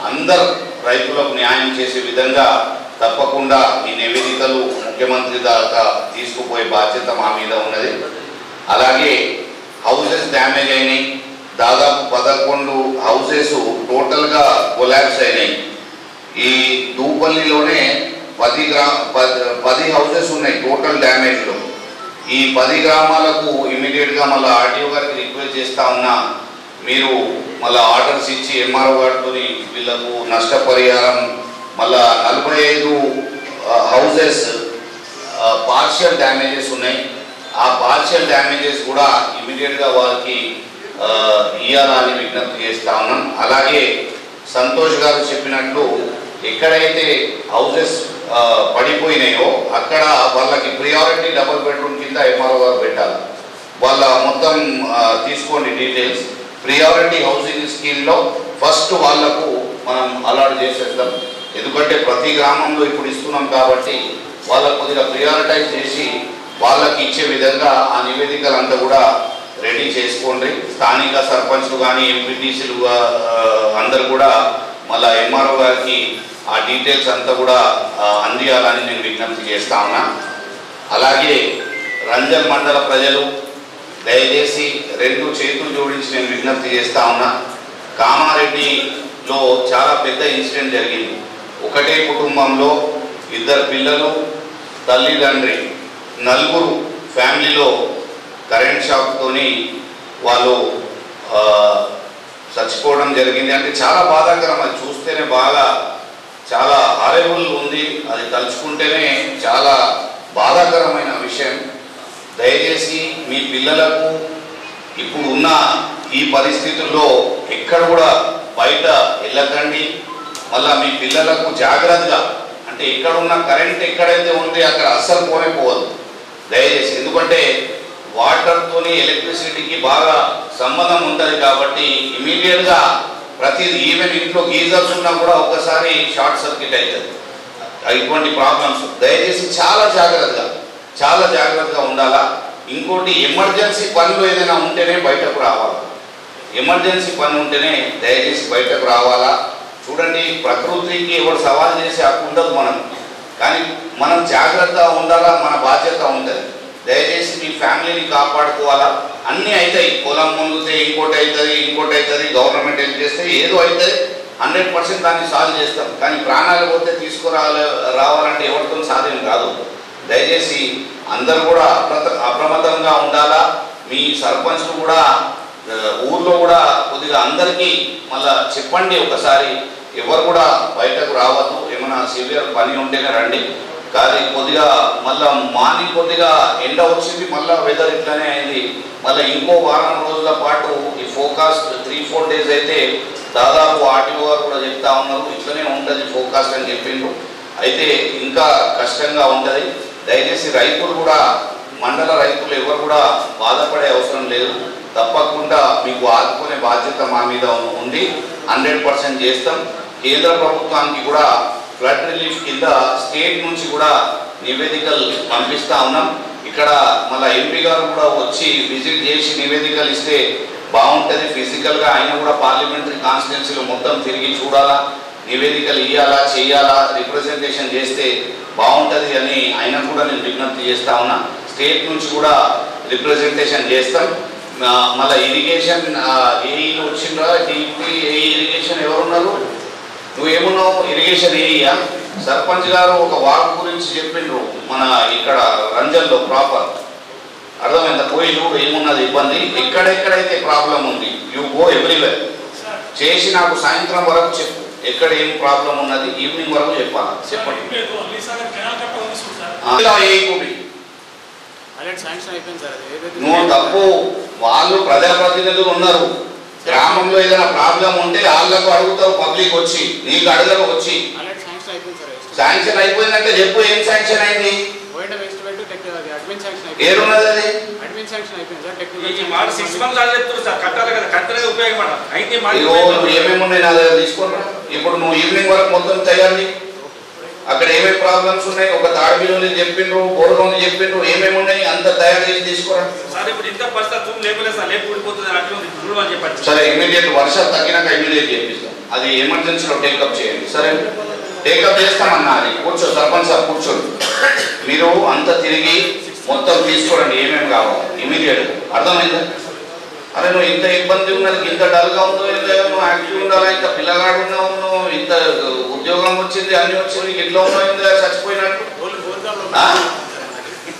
అందరు రైతులకు న్యాయం చేసే విధంగా తప్పకుండా ఈ నివేదికలు ముఖ్యమంత్రి దాకా తీసుకుపోయే బాధ్యత మా మీద ఉన్నది. అలాగే హౌసెస్ డ్యామేజ్ అయినాయి, దాదాపు 11 హౌసెస్ టోటల్గా కొలాప్స్ అయినాయి. ఈ దూపల్లిలోనే 10 హౌసెస్ ఉన్నాయి టోటల్ డ్యామేజ్లో. ఈ 10 గ్రామాలకు ఇమీడియట్గా మళ్ళీ ఆర్టీఓ గారికి రిక్వెస్ట్ చేస్తా ఉన్నా, మీరు మళ్ళీ ఆర్డర్స్ ఇచ్చి ఎంఆర్ఓ గారితో వీళ్ళకు నష్టపరిహారం మళ్ళా 45 హౌసెస్ పార్షియల్ డ్యామేజెస్ ఉన్నాయి. ఆ పార్షియల్ డ్యామేజెస్ కూడా ఇమీడియట్గా వాళ్ళకి ఇవ్వాలని విజ్ఞప్తి చేస్తా ఉన్నాం. అలాగే సంతోష్ గారు చెప్పినట్లు ఎక్కడైతే హౌసెస్ పడిపోయినాయో అక్కడ వాళ్ళకి ప్రియారిటీ డబుల్ బెడ్రూమ్ కింద ఎంఆర్ఓ గారు పెట్టాలి. వాళ్ళ మొత్తం తీసుకోండి డీటెయిల్స్. ప్రియారిటీ హౌసింగ్ స్కీమ్లో ఫస్ట్ వాళ్లకు మనం అలాట్ చేసేద్దాం. ఎందుకంటే ప్రతి గ్రామంలో ఇప్పుడు ఇస్తున్నాం కాబట్టి వాళ్ళకు కొద్దిగా ప్రియారిటైజ్ చేసి వాళ్ళకి ఇచ్చే విధంగా ఆ నివేదికలంతా కూడా రెడీ చేసుకోండి. స్థానిక సర్పంచ్లు కానీ ఎంపీటీసీలు అందరు కూడా మళ్ళీ ఎంఆర్ఓ గారికి ఆ డీటెయిల్స్ అంతా కూడా అందియాలని నేను విజ్ఞప్తి చేస్తా ఉన్నా. అలాగే రంజల్ మండల ప్రజలు దయచేసి 2 చేతులు జోడించి నేను విజ్ఞప్తి చేస్తా ఉన్నా. కామారెడ్డిలో చాలా పెద్ద ఇన్సిడెంట్ జరిగింది. ఒకటే కుటుంబంలో 2 పిల్లలు, తల్లిదండ్రి, 4 ఫ్యామిలీలో కరెంట్ షాక్తోని వాళ్ళు చచ్చిపోవడం జరిగింది. అంటే చాలా బాధాకరం. అది చూస్తేనే బాగా చాలా హారబుల్ ఉంది. అది తలుచుకుంటేనే చాలా బాధాకరమైన విషయం. దయచేసి మీ పిల్లలకు ఇప్పుడు ఉన్న ఈ పరిస్థితుల్లో ఎక్కడ కూడా బయట వెళ్ళకండి. మళ్ళీ మీ పిల్లలకు జాగ్రత్తగా, అంటే ఎక్కడున్న కరెంట్ ఎక్కడైతే ఉంది అక్కడ అస్సలు పోవద్దు దయచేసి. ఎందుకంటే వాటర్తోని ఎలక్ట్రిసిటీకి బాగా సంబంధం ఉంటుంది కాబట్టి ఇమీడియట్గా ప్రతిదీ, ఈవెన్ ఇంట్లో గీజర్స్ ఉన్నా కూడా ఒక్కసారి షార్ట్ సర్క్యూట్ అవుతుంది. ఇటువంటి ప్రాబ్లమ్స్ దయచేసి చాలా జాగ్రత్తగా ఉండాలా. ఇంకోటి, ఎమర్జెన్సీ పనులు ఏదైనా ఉంటేనే బయటకు రావాలి. ఎమర్జెన్సీ పని ఉంటేనే దయచేసి బయటకు రావాలా. చూడండి, ప్రకృతికి ఎవరు సవాల్ చేసే హక్కు ఉండదు మనం, కానీ మనం జాగ్రత్తగా ఉండాలా. మన బాధ్యత ఉంటుంది. దయచేసి మీ ఫ్యామిలీని కాపాడుకోవాలా. అన్నీ అవుతాయి, పొలం మునిగితే ఇంకోటి అవుతుంది, గవర్నమెంట్ హెల్ప్ చేస్తే ఏదో అవుతుంది. 100% దాన్ని సాల్వ్ చేస్తాం. కానీ ప్రాణాలు పోతే రావాలంటే ఎవరితో సాధ్యం కాదు. దయచేసి అందరూ కూడా అప్రమత్తంగా ఉండాలా. మీ సర్పంచ్లు కూడా ఊర్లో కూడా కొద్దిగా అందరికీ మళ్ళా చెప్పండి ఒకసారి. ఎవరు కూడా బయటకు రావద్దు. ఏమైనా సివియర్ పని ఉంటేనే రండి. కానీ కొద్దిగా మళ్ళీ మార్నింగ్ కొద్దిగా ఎండ వచ్చింది, మళ్ళీ వెదర్ ఇట్లానే అయింది. మళ్ళీ ఇంకో వారం రోజుల పాటు ఈ ఫోకాస్ట్ 3-4 డేస్ అయితే దాదాపు ఆర్టీఓ గారు కూడా చెప్తా ఉన్నారు ఇట్లనే ఉంటుంది ఫోకాస్ట్ అని చెప్పిండ్రు. అయితే ఇంకా కష్టంగా ఉంటుంది. దయచేసి రైతులు కూడా, మండల రైతులు ఎవరు కూడా బాధపడే అవసరం లేదు. తప్పకుండా మీకు ఆదుకునే బాధ్యత మా మీద ఉంది. 100% చేస్తాం. కేంద్ర ప్రభుత్వానికి కూడా ఫ్లడ్ రిలీఫ్ కింద స్టేట్ నుంచి కూడా నివేదికలు పంపిస్తా ఉన్నాం. ఇక్కడ మళ్ళీ ఎంపీ గారు కూడా వచ్చి విజిట్ చేసి నివేదికలు ఇస్తే బాగుంటుంది. ఫిజికల్గా ఆయన కూడా పార్లమెంటరీ కాన్స్టిట్యున్సీలో మొత్తం తిరిగి చూడాలా, నివేదికలు ఇవ్వాలా, చేయాలా, రిప్రజెంటేషన్ చేస్తే బాగుంటుంది అని ఆయన కూడా నేను విజ్ఞప్తి చేస్తా ఉన్నా. స్టేట్ నుంచి కూడా రిప్రజెంటేషన్ చేస్తాం. మళ్ళీ ఇరిగేషన్ ఏఈలు వచ్చిండ్రా, డిపి ఏఈ ఇరిగేషన్ ఎవరున్నారు? నువ్వేమున్నావు? ఇరిగేషన్ ఏఈయా? సర్పంచ్ గారు ఒక వాక్ గురించి చెప్పిండ్రు మన ఇక్కడ రంజల్లో ప్రాపర్. అర్థమైందా? పోయి చూడు ఏమున్నది ఇబ్బంది, ఎక్కడెక్కడైతే ప్రాబ్లం ఉంది. You go everywhere. చేసి నాకు సాయంత్రం వరకు చెప్పు ఎక్కడ ఏం ప్రాబ్లం ఉన్నది. ఈవినింగ్ వరకు చెప్పాలి. చెప్పండి. నువ్వు తప్పు. వాళ్ళు ప్రజాప్రతినిధులు ఉన్నారు. గ్రామంలో ఏదైనా ప్రాబ్లం ఉంటే వాళ్ళకు అడుగుతావు, పబ్లిక్ వచ్చి నీకు అడగరు. వచ్చి శాంక్షన్ అయిపోయిందంటే చెప్పు, ఏం శాంక్షన్ అయింది, ఏరున్నది అది. ఏమేమి ఉన్నాయి నా దగ్గర తీసుకున్నా. ఇప్పుడు నువ్వు ఈవినింగ్ వరకు మొత్తం తయారు. అక్కడ ఏమేమి ప్రాబ్లమ్స్ ఉన్నాయి, ఒక తాడిబిల్లు చెప్పిండ్రు, బోర్డు చెప్పిండ్రు, ఏమేమి ఉన్నాయి అంత తయారు చేసి తీసుకురా. సరే, ఇమీడియట్ వర్షాలు తగ్గినాక ఇమీడియట్ చేపిస్తాం. అది ఎమర్జెన్సీలో టేకప్ చేయండి. సరే, టేకప్ చేస్తామన్నా. అది కూర్చో, సర్పంచ్ సార్ కూర్చోండి. మీరు అంతా తిరిగి మొత్తం తీసుకోండి ఏమేమి కావాలి ఇమీడియట్. అర్థమైందా? అరే నువ్వు ఇంత ఇబ్బంది ఉన్నది, ఇంత డల్గా ఉందో, నువ్వు యాక్టివ్ ఉండాలా, ఇంత పిల్లగాడు ఉన్నావు, నువ్వు ఇంత ఉద్యోగం వచ్చింది, అన్ని వచ్చింది, ఇట్లా ఉన్నావు, చచ్చిపోయినట్టు.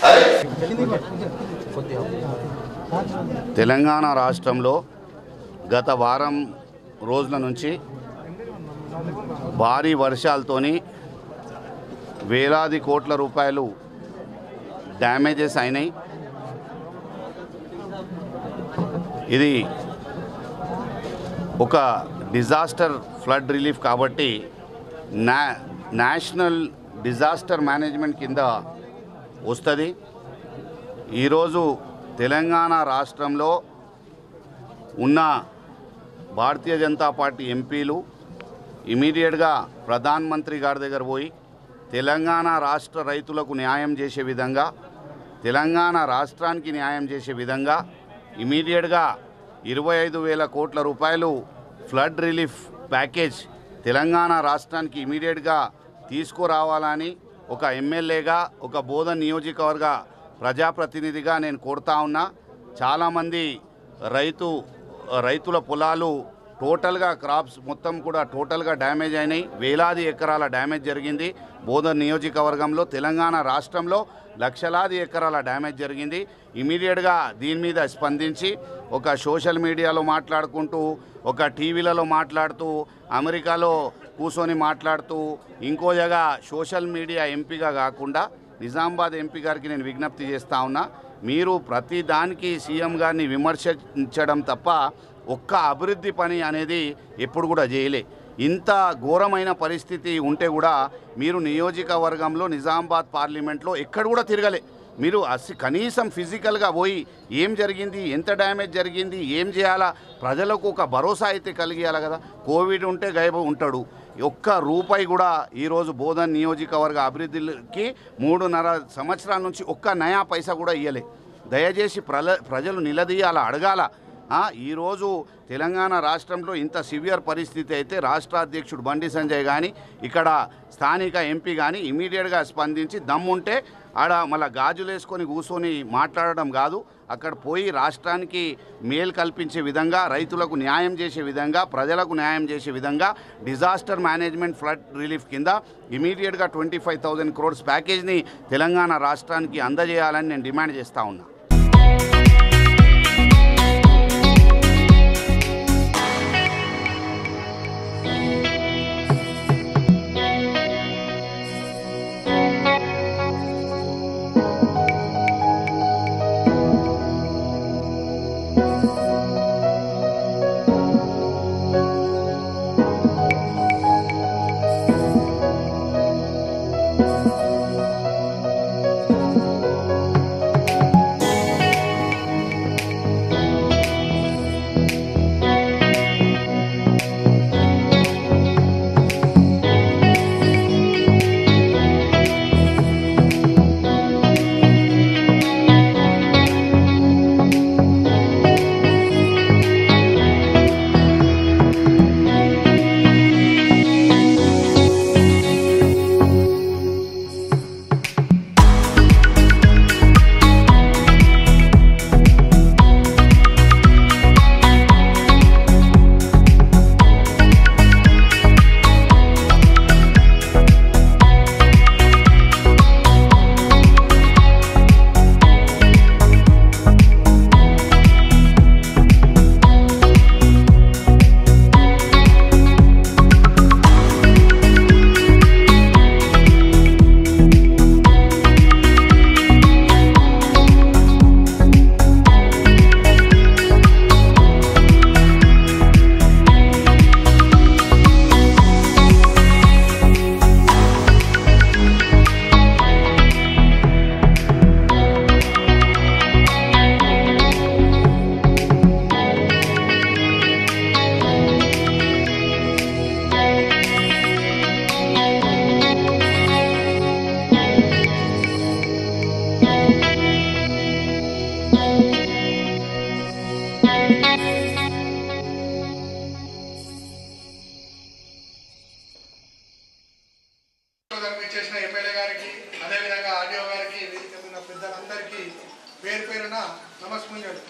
అరే తెలంగాణ రాష్ట్రంలో గత వారం రోజుల నుంచి భారీ వర్షాలతోని వేలాది కోట్ల రూపాయలు డ్యామేజెస్ అయినాయి. ఇది ఒక డిజాస్టర్ ఫ్లడ్ రిలీఫ్ కాబట్టి నేషనల్ డిజాస్టర్ మేనేజ్మెంట్ కింద వస్తుంది. ఈరోజు తెలంగాణ రాష్ట్రంలో ఉన్న భారతీయ జనతా పార్టీ ఎంపీలు ఇమీడియట్గా ప్రధానమంత్రి గారి దగ్గర పోయి తెలంగాణ రాష్ట్ర రైతులకు న్యాయం చేసే విధంగా, తెలంగాణ రాష్ట్రానికి న్యాయం చేసే విధంగా ఇమీడియట్గా 25,000 కోట్ల రూపాయలు ఫ్లడ్ రిలీఫ్ ప్యాకేజ్ తెలంగాణ రాష్ట్రానికి ఇమీడియట్గా తీసుకురావాలని ఒక ఎమ్మెల్యేగా, ఒక బోధన్ నియోజకవర్గ ప్రజాప్రతినిధిగా నేను కోరుతా ఉన్నా. చాలామంది రైతుల పొలాలు టోటల్గా క్రాప్స్ మొత్తం కూడా టోటల్గా డ్యామేజ్ అయినాయి. వేలాది ఎకరాల డ్యామేజ్ జరిగింది. బోధన్ నియోజకవర్గంలో తెలంగాణ రాష్ట్రంలో లక్షలాది ఎకరాల డ్యామేజ్ జరిగింది. ఇమీడియట్గా దీని మీద స్పందించి ఒక సోషల్ మీడియాలో మాట్లాడుకుంటూ, ఒక టీవీలలో మాట్లాడుతూ, అమెరికాలో కూర్చొని మాట్లాడుతూ, ఇంకో జగ సోషల్ మీడియా ఎంపీగా కాకుండా నిజామాబాద్ ఎంపీ గారికి నేను విజ్ఞప్తి చేస్తూ ఉన్నా, మీరు ప్రతి దానికి సీఎం గారిని విమర్శించడం తప్ప ఒక్క అభివృద్ధి పని అనేది ఎప్పుడు కూడా చేయలే. ఇంత ఘోరమైన పరిస్థితి ఉంటే కూడా మీరు నియోజకవర్గంలో నిజామాబాద్ పార్లమెంట్లో ఎక్కడ కూడా తిరగలే. మీరు కనీసం ఫిజికల్గా పోయి ఏం జరిగింది, ఎంత డ్యామేజ్ జరిగింది, ఏం చేయాలా, ప్రజలకు ఒక భరోసా అయితే కలిగియాలి కదా. కోవిడ్ ఉంటే గైబ ఉంటాడు. ఒక్క రూపాయి కూడా ఈరోజు బోధన్ నియోజకవర్గ అభివృద్ధికి 3.5 సంవత్సరాల నుంచి ఒక్క నయా పైసా కూడా ఇవ్వలే. దయచేసి ప్రజలు నిలదీయాల, అడగాల. ఈరోజు తెలంగాణ రాష్ట్రంలో ఇంత సివియర్ పరిస్థితి అయితే రాష్ట్ర అధ్యక్షుడు బండి సంజయ్ కానీ, ఇక్కడ స్థానిక ఎంపీ కానీ ఇమీడియట్గా స్పందించి దమ్ముంటే ఆడ మళ్ళీ గాజులు వేసుకొని కూర్చొని మాట్లాడడం కాదు, అక్కడ పోయి రాష్ట్రానికి మేలు కల్పించే విధంగా, రైతులకు న్యాయం చేసే విధంగా, ప్రజలకు న్యాయం చేసే విధంగా డిజాస్టర్ మేనేజ్మెంట్ ఫ్లడ్ రిలీఫ్ కింద ఇమీడియట్గా 25,000 crores ప్యాకేజ్ని తెలంగాణ రాష్ట్రానికి అందజేయాలని నేను డిమాండ్ చేస్తూ ఉన్నా. చేసిన ఎమ్మెల్యే గారికి, అదేవిధంగా ఆర్డీఓ గారికి, వేదిక మీద పెద్దలందరికీ పేరు పేరున నమస్కారాలు.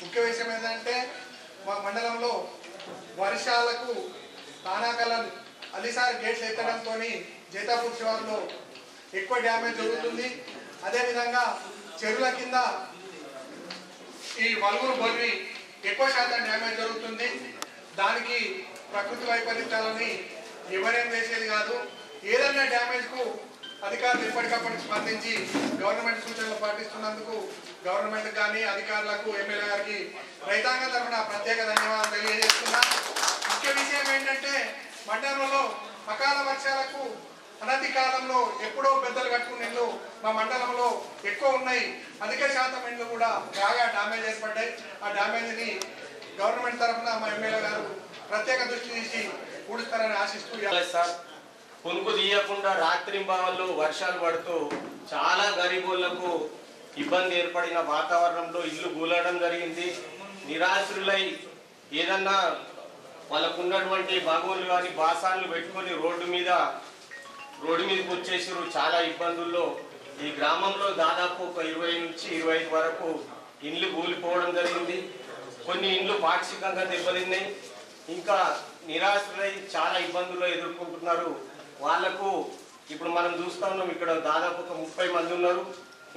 ముఖ్య విషయం ఏంటంటే మా మండలంలో వర్షాలకు తానాకలం అలీసార్ గేట్స్ ఎత్తడంతో జైతాపూర్ శివార్లో ఎక్కువ డ్యామేజ్ జరుగుతుంది. అదేవిధంగా చెరువుల కింద ఈ వలుగురు బొల్వి ఎక్కువ శాతం డ్యామేజ్ జరుగుతుంది. దానికి ప్రకృతి వైపరీత్యాలని ఎవరేం చేసేది కాదు. ఏదైనా డ్యామేజ్కు అధికారులు ఎప్పటికప్పుడు స్పందించి గవర్నమెంట్ సూచనలు పాటిస్తున్నందుకు గవర్నమెంట్ కానీ అధికారులకు ఎమ్మెల్యే గారికి రైతాంగం తరఫున ప్రత్యేక ధన్యవాదాలు తెలియజేస్తున్నా. ముఖ్య విషయం ఏంటంటే మండలంలో అకాల వర్షాలకు అనతి కాలంలో ఎప్పుడో పెద్దలు కట్టుకున్న ఇళ్ళు మా మండలంలో ఎక్కువ ఉన్నాయి. అధిక శాతం ఇళ్ళు కూడా బాగా డ్యామేజ్ ఏర్పడ్డాయి. ఆ డ్యామేజ్ని గవర్నమెంట్ తరఫున మా ఎమ్మెల్యే గారు ప్రత్యేక దృష్టి తీసి పూడుస్తారని ఆశిస్తూ సార్ పునుకు తీయకుండా రాత్రింబావల్లో వర్షాలు పడుతూ చాలా గరీబులకు ఇబ్బంది ఏర్పడిన వాతావరణంలో ఇల్లు కూలడం జరిగింది. నిరాశ్రులై ఏదన్నా వాళ్ళకున్నటువంటి బాగోలు కానీ బాసాలను పెట్టుకొని రోడ్డు మీదకి వచ్చేసారు. చాలా ఇబ్బందుల్లో ఈ గ్రామంలో దాదాపు ఒక 20 నుంచి 25 వరకు ఇండ్లు కూలిపోవడం జరిగింది. కొన్ని ఇండ్లు పాక్షికంగా దెబ్బతిన్నాయి. ఇంకా నిరాశ్రులై చాలా ఇబ్బందుల్లో ఎదుర్కొంటున్నారు. వాళ్లకు ఇప్పుడు మనం చూస్తా ఉన్నాం, ఇక్కడ దాదాపు ఒక 30 మంది ఉన్నారు.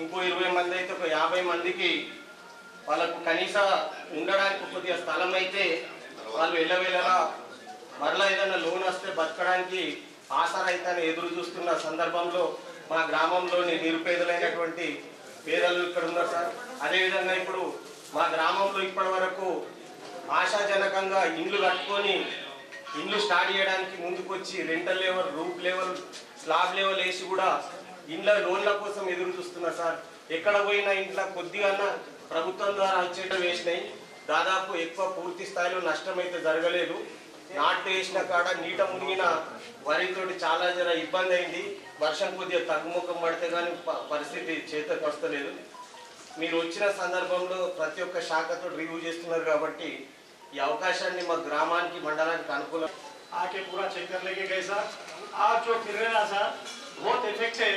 ఇంకో 20 మంది అయితే ఒక 50 మందికి వాళ్ళకు కనీస ఉండడానికి కొద్దిగా స్థలం అయితే వాళ్ళు వెళ్ళవేళలా మరలా ఏదైనా లోన్ వస్తే బతకడానికి ఆసరైతే ఎదురు చూస్తున్న సందర్భంలో మా గ్రామంలోని నిరుపేదలైనటువంటి పేదలు ఇక్కడ ఉన్నారు సార్. అదేవిధంగా ఇప్పుడు మా గ్రామంలో ఇప్పటి వరకు ఆశాజనకంగా ఇండ్లు కట్టుకొని ఇండ్లు స్టార్ట్ చేయడానికి ముందుకొచ్చి rental level, roof level, slab level వేసి కూడా ఇండ్ల లోన్ల కోసం ఎదురు చూస్తున్నారు సార్. ఎక్కడ పోయినా ఇంట్లో కొద్దిగా ప్రభుత్వం ద్వారా వచ్చేట వేసినాయి. దాదాపు ఎక్కువ పూర్తి స్థాయిలో నష్టం అయితే జరగలేదు. నాట్లు వేసిన కాడ నీట మునిగిన వరితోటి చాలా ఇబ్బంది అయింది. వర్షం కొద్దిగా తగ్గుముఖం పడితే కానీ పరిస్థితి చేతకు వస్తలేదు. మీరు వచ్చిన సందర్భంలో ప్రతి ఒక్క శాఖతో రివ్యూ చేస్తున్నారు కాబట్టి ఈ అవకాశాన్ని మా గ్రామానికి మండలానికి అనుకూలం आके पूरा चेक कर लेके गए सर. आप जो फिर रहे ना सर बहुत इफेक्ट है.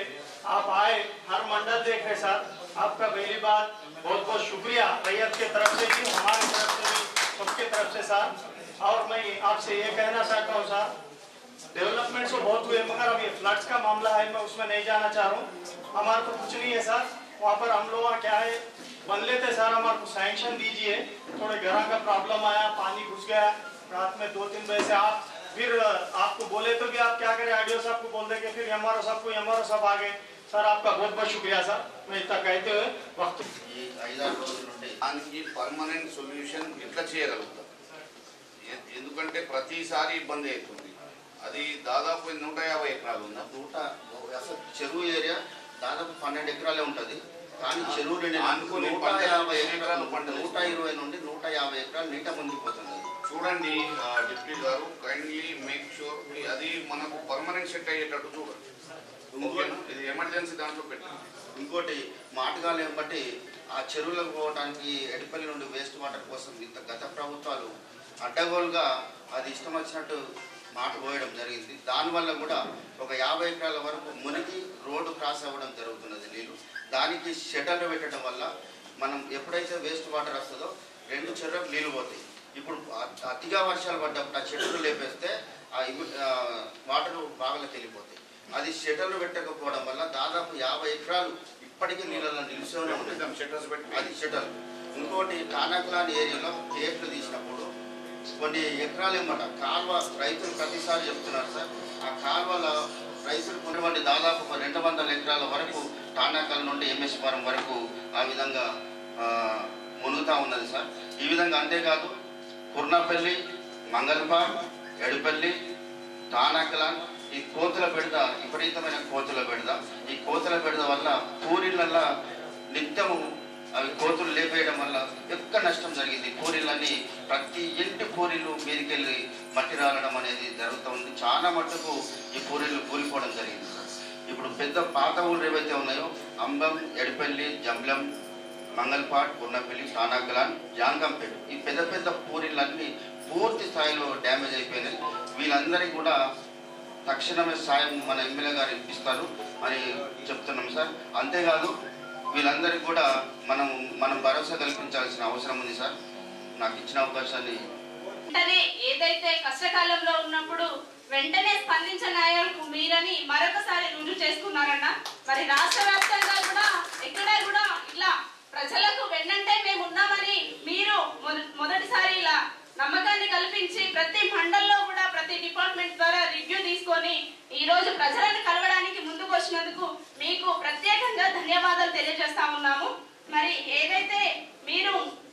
आप आए, हर मंडल देख रहे सर. आपका पहली बात बहुत बहुत शुक्रिया रैयत के तरफ से भी, हमारी तरफ से भी, सबके तरफ से सर. और मैं आपसे ये कहना चाहता हूँ सर, डेवलपमेंट तो बहुत हुए मगर अब ये फ्लड्स का मामला है, मैं उसमें नहीं जाना चाह रहा हूँ. हमारे को कुछ नहीं है सर. वहाँ पर हम लोग क्या है बन लेते सर, हमारे को सैंक्शन दीजिए. थोड़े घर का प्रॉब्लम आया, पानी घुस गया रात में 2-3 बजे से. आप फिर आपको बोले तो भी आप क्या करें, आरडीओ साहब को बोल देंगे, फिर एमआरओ साहब आ गए सर. आपका बहुत बहुत शुक्रिया सर. मैं इतना कहते हुए वक्त 5-6 రోజుల నుండి దానికి పర్మనెంట్ సొల్యూషన్ ఎట్లా చేయగలుగుతాం? ఎందుకంటే ప్రతిసారి ఇబ్బంది అవుతుంది. అది దాదాపు 150 ఎకరాలు ఉందా? అసలు చెరువు ఏరియా దాదాపు 12 ఎకరాలే ఉంటుంది. కానీ చెరువు అనుకుని 150 ఎకరాలు పంట 120 నుండి 150 ఎకరాలు నీట మునిగిపోతుంది. చూడండి డిప్యూటీ గారు, కైండ్లీ మేక్ షూర్ అది మనకు పర్మనెంట్ సెట్ అయ్యేటట్టు చూడండి. ఇది ఎమర్జెన్సీ దాంట్లో పెట్టండి. ఇంకోటి మాటగాలు బట్టి ఆ చెరువులకు పోవడానికి ఎడిపల్లి నుండి వేస్ట్ వాటర్ కోసం ఇంత గత ప్రభుత్వాలు అడ్డగోలుగా అది ఇష్టం వచ్చినట్టు మాట పోయడం జరిగింది. దానివల్ల కూడా ఒక 50 ఎకరాల వరకు మునిగి రోడ్డు క్రాస్ అవ్వడం జరుగుతున్నది నీళ్ళు. దానికి షెటర్లు పెట్టడం వల్ల మనం ఎప్పుడైతే వేస్ట్ వాటర్ వస్తుందో 2 చెరువులకు నీళ్ళు పోతాయి. ఇప్పుడు అతిగా వర్షాలు పడ్డప్పుడు ఆ షెటర్లు లేపేస్తే ఆ వాటర్ బాగాలకు వెళ్ళిపోతాయి. అది షెటర్లు పెట్టకపోవడం వల్ల దాదాపు 50 ఎకరాలు ఇప్పటికీ నీళ్ళలో నిలిచోనే ఉంటుంది. అది షెటర్. ఇంకోటి టానాక్లాన్ ఏరియాలో గేట్లు తీసినప్పుడు కొన్ని ఎకరాలు ఏమట కాల్వ రైతులు ప్రతిసారి చెప్తున్నారు సార్. ఆ కాల్వల రైతులు కొన్నటువంటి దాదాపు 200 ఎకరాల వరకు టానాకల్ నుండి ఎంఎస్పురం వరకు ఆ విధంగా మునుగుతూ ఉన్నది సార్. ఈ విధంగా అంతేకాదు కుర్నాపల్లి, మంగళపాడ్, ఎడుపల్లి, టానాకలాన్ ఈ కోతుల బెడద, విపరీతమైన కోతుల బెడద. ఈ కోతుల బెడద వల్ల పూరిళ్ళల్లో నిత్యము అవి కోతులు లేపేయడం వల్ల ఎక్కువ నష్టం జరిగింది. పూరీలన్నీ ప్రతి ఇంటి పూరీలు మీదికెళ్ళి మట్టి రాలడం అనేది జరుగుతూ ఉంది. చాలా మట్టుకు ఈ పూరీలు కూలిపోవడం జరిగింది సార్. ఇప్పుడు పెద్ద పాత ఊళ్ళు ఏవైతే ఉన్నాయో అంబం, ఎడిపల్లి, జంబ్లం, మంగళపాడ్, కుర్నపల్లి, టానాకలాన్, జాంగంపేట ఈ పెద్ద పెద్ద పూరీలన్నీ పూర్తి స్థాయిలో డ్యామేజ్ అయిపోయినాయి. వీళ్ళందరికీ కూడా తక్షణమే సాయం మన ఎమ్మెల్యే గారు ఇప్పిస్తారు అని చెప్తున్నాం సార్. అంతేకాదు వీళ్ళందరికీ కూడా మనం భరోసా కల్పించాల్సిన అవసరం ఉంది సార్. నాకు ఇచ్చిన అవకాశాన్ని వెంటనే ఏదైతే కష్టకాలంలో ఉన్నప్పుడు వెంటనే స్పందించిన నాయకులు మీరని మరొకసారి రుజువు చేసుకున్నారన్న. మరి రాష్ట్ర వ్యాప్తంగా కూడా ఎక్కడ కూడా ఇట్లా ప్రజలకు వెన్నంటే మేము ఉన్నామని మీరు మొదటిసారి ఇలా నమ్మకాన్ని కల్పించి ప్రతి మండల్లో కూడా ప్రతి డిపార్ట్మెంట్ ద్వారా రివ్యూ తీసుకొని ఈ రోజు ప్రజలను కలవడానికి ముందుకు వచ్చినందుకు మీకు ప్రత్యేకంగా ధన్యవాదాలు తెలియజేస్తా ఉన్నాము. మరి ఏదైతే మీరు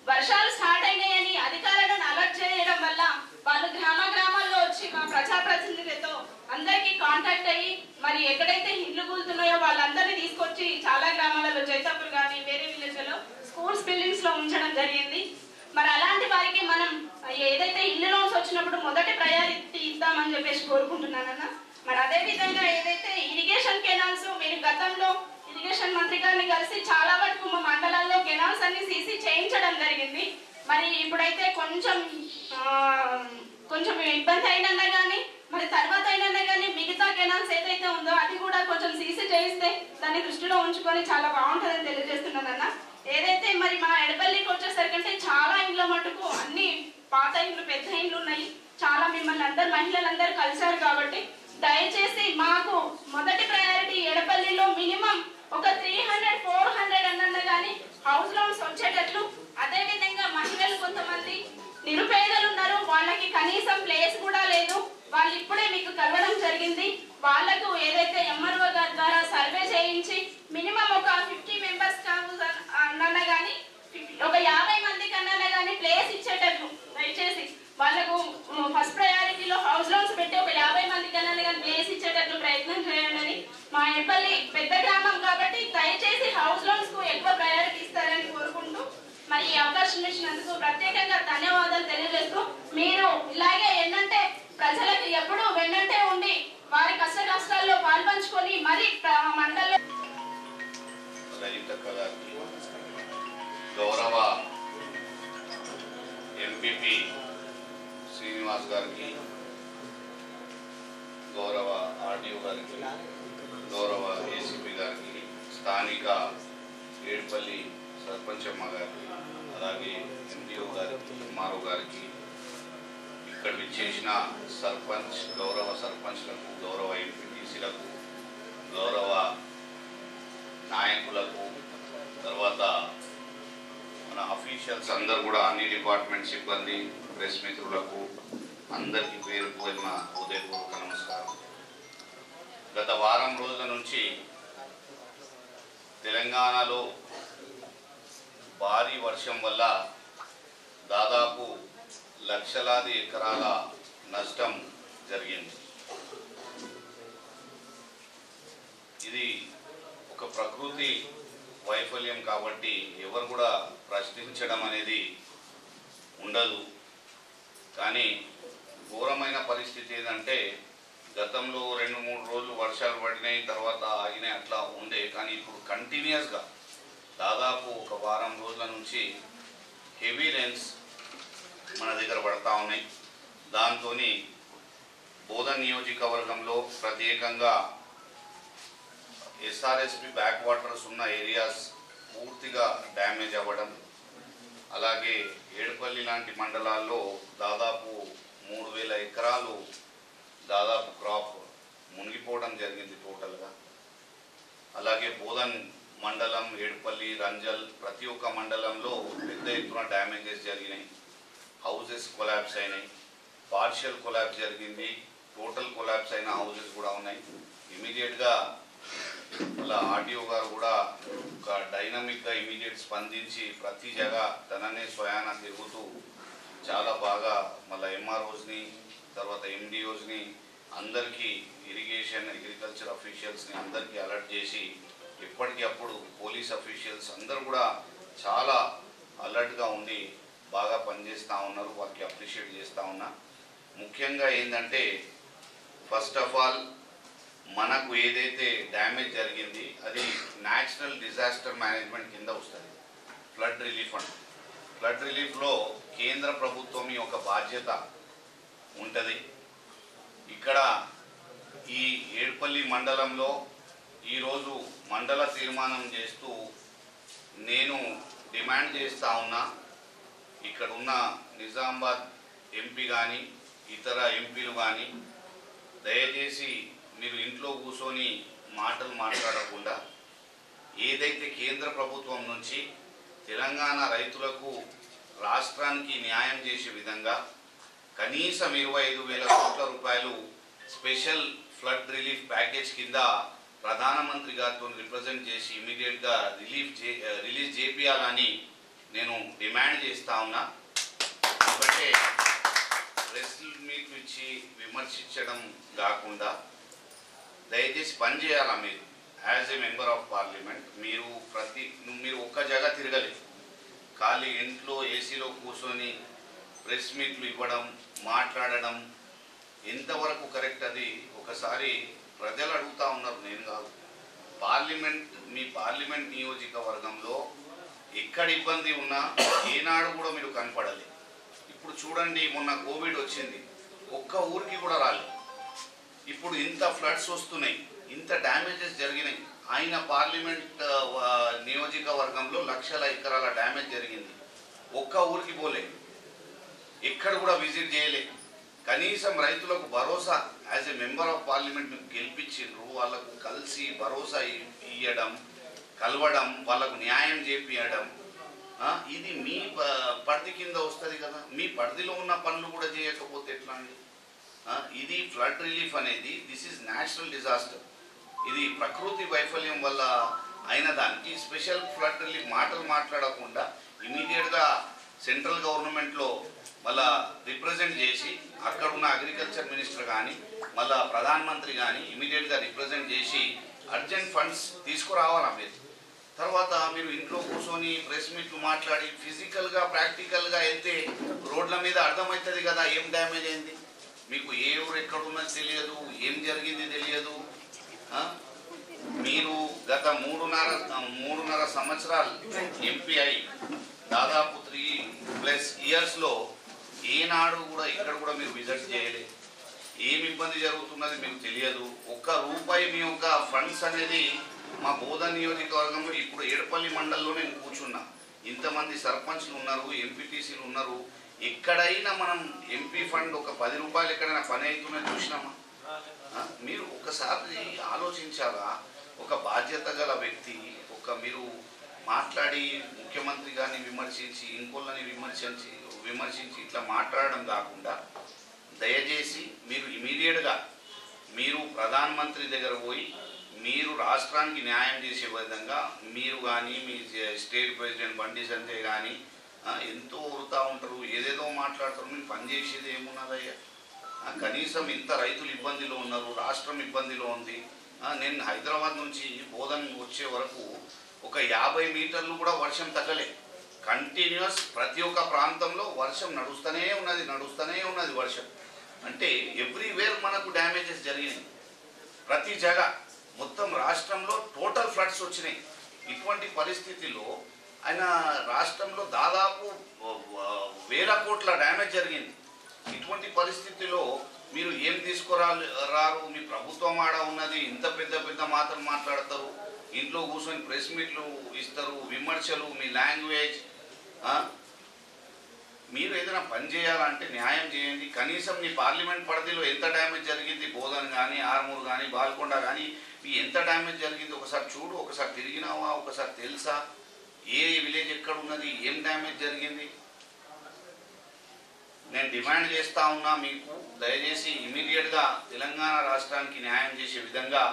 వర్షాలు స్టార్ట్ అయినాయని అధికారులను అలర్ట్ చేయడం వల్ల వాళ్ళు గ్రామాల్లో వచ్చి మా ప్రజాప్రతినిధులతో అందరికీ కాంటాక్ట్ అయ్యి మరి ఎక్కడైతే ఇల్లు కూలుతున్నాయో వాళ్ళందరినీ తీసుకొచ్చి చాలా గ్రామాలలో జైతాపూర్ కానీ వేరే విలేజ్లలో స్కూల్స్ బిల్డింగ్స్ లో ఉంచడం జరిగింది. మరి అలాంటి వారికి మనం ఏదైతే ఇల్లు లోన్స్ వచ్చినప్పుడు మొదటి ప్రయారిటీ ఇద్దామని చెప్పేసి కోరుకుంటున్నానన్న. మరి అదే విధంగా ఏదైతే ఇరిగేషన్ కెనాల్స్ మీరు గతంలో ఇరిగేషన్ మంత్రి గారిని కలిసి చాలా వరకు మా మండలాల్లో కెనాల్స్ అన్ని సీసీ చేయించడం జరిగింది. మరి ఇప్పుడైతే కొంచెం ఇబ్బంది అయినా కానీ మరి తర్వాత అయినా కానీ మిగతా కెనాల్స్ ఏదైతే ఉందో అది కూడా కొంచెం సీసీ చేయిస్తే దాన్ని దృష్టిలో ఉంచుకొని చాలా బాగుంటుందని తెలియజేస్తున్నానన్న. ఏదైతే మరి మా ఎడపల్లికి వచ్చేసరికంటే చాలా ఇండ్ల మటుకు అన్ని పాత ఇండ్లు పెద్ద ఇండ్లు ఉన్నాయి. చాలా మిమ్మల్ని అందరు మహిళలందరూ కలిశారు కాబట్టి దయచేసి మాకు మొదటి ప్రయారిటీ ఎడపల్లిలో మినిమం ఒక 300-400 అన్న కానీ హౌస్ లోన్స్ వచ్చేటట్లు, అదే విధంగా మహిళలు కొంతమంది నిరుపేదలు ఉన్నారు, వాళ్ళకి కనీసం ప్లేస్ కూడా లేదు, వాళ్ళు ఇప్పుడే మీకు కలవడం జరిగింది. వాళ్ళకు ఏదైతే ఎంఆర్ఓ గారి ద్వారా సర్వే చేయించి మినిమం ఒక 50 మెంబర్స్ అన్న కానీ ఒక 50 మందికి అన్నా కానీ ప్లేస్ ఇచ్చేటట్లు దయచేసి వాళ్ళకు ఫస్ట్ ప్రయారిటీలో హౌస్ లోన్స్ పెట్టి ఒక 50 మందికి అన్నా కానీ ప్లేస్ ఇచ్చేటట్లు ప్రయత్నం చేయండి. మా ఎడపల్లి పెద్ద గ్రామం కాబట్టి దయచేసి హౌస్ లోన్స్ కు ఎక్కువ ప్రయారిటీ ఇస్తారని కోరుకుంటూ మరి ఈ అవకాశం ఇచ్చినందుకు ప్రత్యేకంగా ధన్యవాదాలు తెలియజేస్తూ మీరు ఇలాగే ఏంటంటే ప్రజలకు ఎప్పుడూ వెన్నంటే ఉండి వారి కష్టాల్లో పాల్పంచుకొని మరి మండలంలో గౌరవ ఎంపీపీ శ్రీనివాస్ గారికి, గౌరవ ఆర్డీఓ గారికి, గౌరవ ఏసీపీ గారికి, స్థానిక ఏడుపల్లి సర్పంచమ్మ గారికి, అలాగే ఎంపీఓ గారికి, ఎంఆర్ఓ గారికి, ఇక్కడ విచ్చేసిన సర్పంచ్ గౌరవ సర్పంచ్లకు, గౌరవ ఎంపీటీసీలకు, గౌరవ నాయకులకు, తర్వాత మన అఫీషియల్స్ అందరు కూడా అన్ని డిపార్ట్మెంట్ సిబ్బంది, ప్రెస్ మిత్రులకు అందరికీ పేరు పోయిన హృదయపూర్వక నమస్కారం. గత వారం రోజుల నుంచి తెలంగాణలో భారీ వర్షం వల్ల దాదాపు లక్షలాది ఎకరాల నష్టం జరిగింది. ఇది ఒక ప్రకృతి వైఫల్యం కాబట్టి ఎవరు కూడా ప్రశ్నించడం అనేది ఉండదు. కానీ ఘోరమైన పరిస్థితి ఏంటంటే గతంలో 2-3 రోజులు వర్షాలు పడినాయి, తర్వాత ఆగినాయి, అట్లా ఉండే. కానీ ఇప్పుడు కంటిన్యూస్గా దాదాపు ఒక వారం రోజుల నుంచి హెవీ రెయిన్స్ మన దగ్గర పడతా ఉన్నాయి. దాంతో బోధన్ నియోజకవర్గంలో ప్రత్యేకంగా ఎస్ఆర్ఎస్పి బ్యాక్ వాటర్స్ ఉన్న ఏరియాస్ పూర్తిగా డ్యామేజ్ అవ్వడం, అలాగే ఏడుపల్లి లాంటి మండలాల్లో దాదాపు 3000 ఎకరాలు దాదాపు క్రాప్ మునిగిపోవడం జరిగింది టోటల్గా. అలాగే బోధన్ మండలం, ఏడుపల్లి, రంజల్ ప్రతి ఒక్క మండలంలో పెద్ద ఎత్తున డ్యామేజెస్ జరిగినాయి. హౌసెస్ కొలాప్స్ అయినాయి, పార్షియల్ కొలాప్స్ జరిగింది, టోటల్ కొలాప్స్ అయిన హౌసెస్ కూడా ఉన్నాయి. ఇమీడియట్గా అలా ఆర్డీఓ గారు కూడా ఒక డైనమిక్గా ఇమీడియట్ స్పందించి ప్రతి జగ తననే స్వయాన తిరుగుతూ చాలా బాగా మళ్ళీ ఎంఆర్ఓస్ని, తర్వాత ఎండిఓస్ని, అందరికీ ఇరిగేషన్ అగ్రికల్చర్ అఫీషియల్స్ని అందరికీ అలర్ట్ చేసి ఎప్పటికప్పుడు పోలీస్ అఫీషియల్స్ అందరూ కూడా చాలా అలర్ట్గా ఉండి బాగా పనిచేస్తూ ఉన్నారు. వారికి అప్రిషియేట్ చేస్తూ ఉన్నా. ముఖ్యంగా ఏంటంటే ఫస్ట్ ఆఫ్ ఆల్ మనకు ఏదైతే డ్యామేజ్ జరిగింది అది నేషనల్ డిజాస్టర్ మేనేజ్మెంట్ కింద వస్తుంది. ఫ్లడ్ రిలీఫ్ ఫండ్, ఫ్లడ్ రిలీఫ్లో కేంద్ర ప్రభుత్వం యొక్క బాధ్యత ఉంటుంది. ఇక్కడ ఈ ఏడుపల్లి మండలంలో ఈరోజు మండల తీర్మానం చేస్తూ నేను డిమాండ్ చేస్తూ ఉన్నా, ఇక్కడ ఉన్న నిజామాబాద్ ఎంపీ కానీ ఇతర ఎంపీలు కానీ దయచేసి మీరు ఇంట్లో కూర్చొని మాటలు మాట్లాడకుండా ఏదైతే కేంద్ర ప్రభుత్వం నుంచి తెలంగాణ రైతులకు రాష్ట్రానికి న్యాయం చేసే విధంగా కనీసం 25,000 కోట్ల రూపాయలు స్పెషల్ ఫ్లడ్ రిలీఫ్ ప్యాకేజ్ కింద ప్రధానమంత్రి గారితో రిప్రజెంట్ చేసి ఇమీడియట్గా రిలీజ్ చేపియాలని నేను డిమాండ్ చేస్తా ఉన్నా. ఎందుకంటే ప్రెస్ మీట్ ఇచ్చి విమర్శించడం కాకుండా దయచేసి పనిచేయాలా మీరు as a member of parliament. మీరు ఒక్క జగ తిరగలేదు, ఖాళీ ఇంట్లో ఏసీలో కూర్చొని ప్రెస్ మీట్లు ఇవ్వడం మాట్లాడడం ఎంతవరకు కరెక్ట్ అది ఒకసారి ప్రజలు అడుగుతూ ఉన్నారు, నేను కాదు. మీ పార్లమెంట్ నియోజకవర్గంలో ఎక్కడ ఇబ్బంది ఉన్నా ఏనాడు కూడా మీరు కనపడాలి. ఇప్పుడు చూడండి, మొన్న కోవిడ్ వచ్చింది, ఒక్క ఊరికి కూడా రాలేదు. ఇప్పుడు ఇంత ఫ్లడ్స్ వస్తున్నాయి, ఇంత డ్యామేజెస్ జరిగినాయి. ఆయన పార్లమెంట్ నియోజకవర్గంలో లక్షల ఎకరాల డ్యామేజ్ జరిగింది, ఒక్క ఊరికి పోలే, ఎక్కడ కూడా విజిట్ చేయలే. కనీసం రైతులకు భరోసా as a member of parliament గెలిపించిండ్రు, వాళ్ళకు కలిసి భరోసా ఇవ్వడం, కలవడం, వాళ్ళకు న్యాయం చేపియడం, ఇది మీ పరిధి కింద వస్తుంది కదా. మీ పరిధిలో ఉన్న పనులు కూడా చేయకపోతే ఎట్లా అండి? ఇది ఫ్లడ్ రిలీఫ్ అనేది దిస్ ఈజ్ న్యాచురల్ డిజాస్టర్. ఇది ప్రకృతి వైఫల్యం వల్ల అయిన దానికి స్పెషల్ ఫ్లడ్ రిలీఫ్ మాటలు మాట్లాడకుండా ఇమీడియట్గా సెంట్రల్ గవర్నమెంట్లో మళ్ళా రిప్రజెంట్ చేసి అక్కడ ఉన్న అగ్రికల్చర్ మినిస్టర్ కానీ మళ్ళా ప్రధానమంత్రి కానీ ఇమీడియట్గా రిప్రజెంట్ చేసి అర్జెంట్ ఫండ్స్ తీసుకురావాలా మీరు. తర్వాత మీరు ఇంట్లో కూర్చొని ప్రెస్ మీట్లు మాట్లాడి ఫిజికల్గా ప్రాక్టికల్గా వెళ్తే రోడ్ల మీద అర్థమవుతుంది కదా ఏం డ్యామేజ్ అయింది. మీకు ఏ ఊరు ఎక్కడున్నది తెలియదు, ఏం జరిగింది తెలియదు. మీరు గత మూడున్నర సంవత్సరాలు ఎంపీ అయి దాదాపు 3+ ఇయర్స్లో ఏనాడు కూడా ఇక్కడ కూడా మీరు విజిట్ చేయలేదు. ఏమి ఇబ్బంది జరుగుతున్నది మీకు తెలియదు. ఒక్క రూపాయి మీ యొక్క ఫండ్స్ అనేది మా బోధన్ నియోజకవర్గంలో ఇప్పుడు ఏడుపల్లి మండలంలో నేను కూర్చున్నా, ఇంతమంది సర్పంచ్లు ఉన్నారు, ఎంపీటీసీలు ఉన్నారు. ఎక్కడైనా మనం ఎంపీ ఫండ్ ఒక 10 రూపాయలు ఎక్కడైనా పని అవుతున్నది చూసినామా? మీరు ఒకసారి ఆలోచించాలా. ఒక బాధ్యత గల వ్యక్తి మీరు మాట్లాడి ముఖ్యమంత్రి గారిని విమర్శించి ఇంకోళ్ళని విమర్శించి ఇట్లా మాట్లాడడం కాకుండా దయచేసి మీరు ఇమీడియట్గా మీరు ప్రధానమంత్రి దగ్గర పోయి మీరు రాష్ట్రానికి న్యాయం చేసే విధంగా మీరు కానీ మీ స్టేట్ ప్రెసిడెంట్ బండి సంజయ్ కానీ ఎంతో ఊరుతూ ఉంటారు, ఏదేదో మాట్లాడతారు. మీరు పనిచేసేది ఏమున్నదయ్యా? కనీసం ఇంత రైతులు ఇబ్బందిలో ఉన్నారు, రాష్ట్రం ఇబ్బందిలో ఉంది. నేను హైదరాబాద్ నుంచి బోధన్ వచ్చే వరకు ఒక 50 మీటర్లు కూడా వర్షం తగ్గలే. కంటిన్యూస్ ప్రతి ఒక్క ప్రాంతంలో వర్షం నడుస్తూనే ఉన్నది వర్షం. అంటే ఎవ్రీవేర్ మనకు డ్యామేజెస్ జరిగినాయి. ప్రతి జగ మొత్తం రాష్ట్రంలో టోటల్ ఫ్లడ్స్ వచ్చినాయి. ఇటువంటి పరిస్థితిలో ఆయన రాష్ట్రంలో దాదాపు 1000 కోట్ల డ్యామేజ్ జరిగింది. ఇటువంటి పరిస్థితిలో మీరు ఏం తీసుకురారు? మీ ప్రభుత్వం ఆడ ఉన్నది, ఇంత పెద్ద మాటలు మాట్లాడతారు, ఇంట్లో కూర్చొని ప్రెస్ మీట్లు ఇస్తారు, విమర్శలు, మీ లాంగ్వేజ్. మీరు ఏదైనా పని చేయాలంటే న్యాయం చేయండి. కనీసం మీ పార్లమెంట్ పరిధిలో ఎంత డ్యామేజ్ జరిగింది, బోధన్ కానీ ఆర్మూర్ కానీ బాల్కొండ కానీ ఎంత డ్యామేజ్ జరిగింది ఒకసారి చూడు. ఒకసారి తిరిగినావా? ఒకసారి తెలుసా ఏ విలేజ్ ఎక్కడ ఉన్నది, ఏం డ్యామేజ్ జరిగింది? నేను డిమాండ్ చేస్తా ఉన్నా, మీకు దయచేసి ఇమీడియట్గా తెలంగాణ రాష్ట్రానికి న్యాయం చేసే విధంగా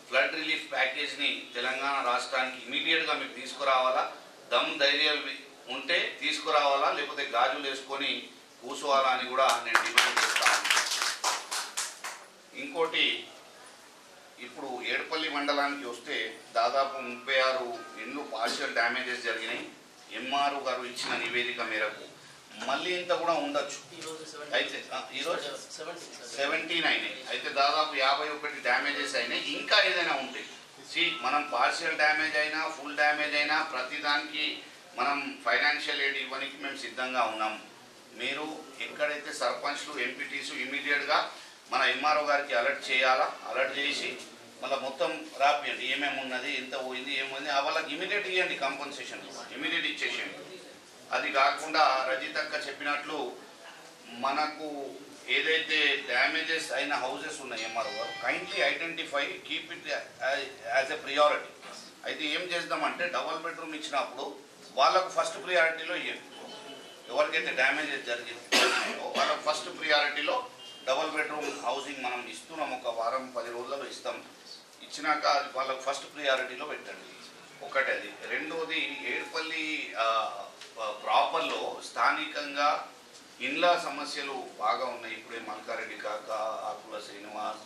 ఫ్లడ్ రిలీఫ్ ప్యాకేజ్ని తెలంగాణ రాష్ట్రానికి ఇమీడియట్గా మీరు తీసుకురావాలా. దమ్ ధైర్యం ఉంటే తీసుకురావాలా, లేకపోతే గాజులు వేసుకొని కూర్చోవాలా అని కూడా నేను డిమాండ్ చేస్తా ఉన్నా. ఇంకోటి, ఇప్పుడు ఏడుపల్లి మండలానికి వస్తే దాదాపు 36 ఇండ్లు పార్షియల్ డ్యామేజెస్ జరిగినాయి. ఎంఆర్ఓ గారు ఇచ్చిన నివేదిక మేరకు మళ్ళీ ఇంత కూడా ఉండొచ్చు. అయితే ఈరోజు 17 అయినాయి. అయితే దాదాపు 51 డ్యామేజెస్ అయినాయి. ఇంకా ఏదైనా ఉంటాయి. మనం పార్షియల్ డ్యామేజ్ అయినా ఫుల్ డ్యామేజ్ అయినా ప్రతిదానికి మనం ఫైనాన్షియల్ ఎయిడ్ ఇవ్వడానికి మేము సిద్ధంగా ఉన్నాం. మీరు ఎక్కడైతే సర్పంచ్లు ఎంపీటీసు ఇమీడియట్గా మన ఎంఆర్ఓ గారికి అలర్ట్ చేయాలా. అలర్ట్ చేసి మళ్ళీ మొత్తం రాపియండి, ఏమేమి ఉన్నది, ఎంత పోయింది, ఏముంది, వాళ్ళకి ఇమీడియట్ ఇవ్వండి, కాంపన్సేషన్ ఇమీడియట్ ఇచ్చేసేయండి. అది కాకుండా రజితక్క చెప్పినట్లు మనకు ఏదైతే డ్యామేజెస్ అయిన హౌసెస్ ఉన్నాయి MRO kindly identify, keep it as a priority. అయితే ఏం చేద్దామంటే డబుల్ బెడ్రూమ్ ఇచ్చినప్పుడు వాళ్ళకు ఫస్ట్ ప్రియారిటీలో ఇవ్వండి. ఎవరికైతే డ్యామేజెస్ జరిగినాయో వాళ్ళకు ఫస్ట్ ప్రియారిటీలో డబుల్ బెడ్రూమ్ హౌసింగ్ మనం ఇస్తున్నాం, ఒక వారం 10 రోజులలో ఇస్తాం. ఇచ్చినాక అది వాళ్ళకు ఫస్ట్ ప్రియారిటీలో పెట్టండి. ఒకటి అది. రెండోది ఏడుపల్లి ప్రాపర్లో స్థానికంగా ఇండ్ల సమస్యలు బాగా ఉన్నాయి. ఇప్పుడే మల్కారెడ్డి కాక, ఆకుల శ్రీనివాస్,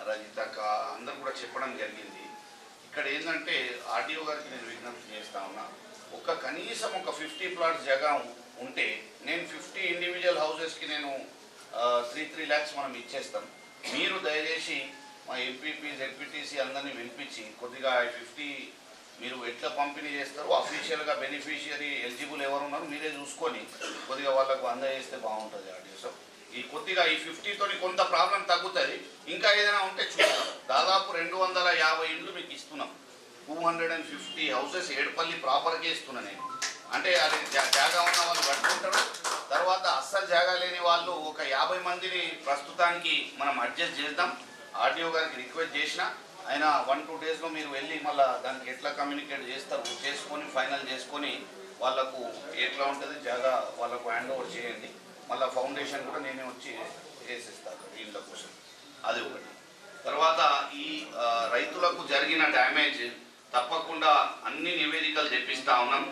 రజితక్క అందరూ కూడా చెప్పడం జరిగింది. ఇక్కడ ఏంటంటే ఆర్డీఓ గారికి నేను విజ్ఞప్తి చేస్తా ఉన్నా, కనీసం ఒక 50 ప్లాట్స్ జగ ఉంటే నేను 50 ఇండివిజువల్ హౌసెస్కి నేను 3 lakhs మనం ఇచ్చేస్తాం. మీరు దయచేసి మా ఎంపీపీ జెడ్పీటీసీ అందరినీ పిలిపించి కొద్దిగా 50 మీరు ఎట్లా పంపిణీ చేస్తారు, అఫీషియల్గా బెనిఫిషియరీ ఎలిజిబుల్ ఎవరు ఉన్నారు మీరే చూసుకొని కొద్దిగా వాళ్ళకు అందజేస్తే బాగుంటుంది. ఆర్డీఓ ఈ కొద్దిగా ఈ 50 కొంత ప్రాబ్లం తగ్గుతుంది. ఇంకా ఏదైనా ఉంటే చూద్దాం. దాదాపు 250 ఇండ్లు మీకు ఇస్తున్నాం. 250 హౌసెస్ ఏడుపల్లి ప్రాపర్గా ఇస్తున్నా నేను. అంటే అది జాగా ఉన్న వాళ్ళు కట్టుకుంటారు. తర్వాత అస్సలు జాగా లేని వాళ్ళు ఒక 50 మందిని ప్రస్తుతానికి మనం అడ్జస్ట్ చేద్దాం. ఆర్డీఓ గారికి రిక్వెస్ట్ చేసిన ఆయన 1-2 daysలో మీరు వెళ్ళి మళ్ళీ దానికి ఎట్లా కమ్యూనికేట్ చేస్తారు చేసుకొని ఫైనల్ చేసుకొని వాళ్ళకు ఎట్లా ఉంటుంది జాగా వాళ్ళకు హ్యాండ్ ఓవర్ చేయండి. మళ్ళీ ఫౌండేషన్ కూడా నేనే వచ్చి వేసిస్తాను వీళ్ళ కోసం. అది ఒకటి. తర్వాత ఈ రైతులకు జరిగిన డ్యామేజ్ తప్పకుండా అన్ని నివేదికలు తెప్పిస్తా ఉన్నాం.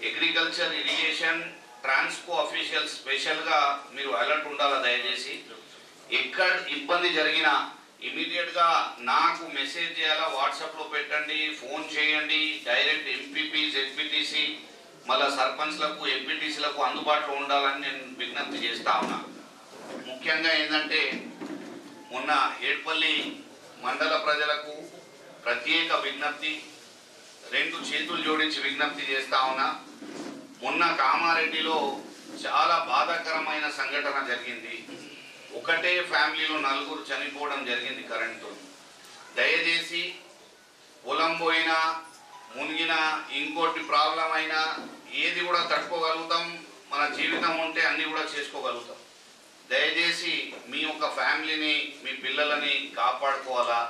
అగ్రికల్చర్, ఇరిగేషన్, ట్రాన్స్కో అఫీషియల్స్ స్పెషల్గా మీరు అలర్ట్ ఉండాలా. దయచేసి ఎక్కడ ఇబ్బంది జరిగినా ఇమీడియట్గా నాకు మెసేజ్ చేయాలా, వాట్సాప్లో పెట్టండి, ఫోన్ చేయండి. డైరెక్ట్ ఎంపీపీ, జెడ్పీటీసీ, మళ్ళీ సర్పంచ్లకు, ఎంపీటీసీలకు అందుబాటులో ఉండాలని నేను విజ్ఞప్తి చేస్తా ఉన్నా. ముఖ్యంగా ఏంటంటే మొన్న ఏడుపల్లి మండల ప్రజలకు ప్రత్యేక విజ్ఞప్తి, 2 చేతులు జోడించి విజ్ఞప్తి చేస్తా ఉన్నా. మొన్న కామారెడ్డిలో చాలా బాధాకరమైన సంఘటన జరిగింది. ఒకటే ఫ్యామిలీలో 4 చనిపోవడం జరిగింది కరెంటు. దయచేసి పొలం పోయినా, మునిగినా, ఇంకోటి ప్రాబ్లం అయినా ఏది కూడా తట్టుకోగలుగుతాం. మన జీవితం ఉంటే అన్నీ కూడా చేసుకోగలుగుతాం. దయచేసి మీ యొక్క ఫ్యామిలీని, మీ పిల్లలని కాపాడుకోవాలా.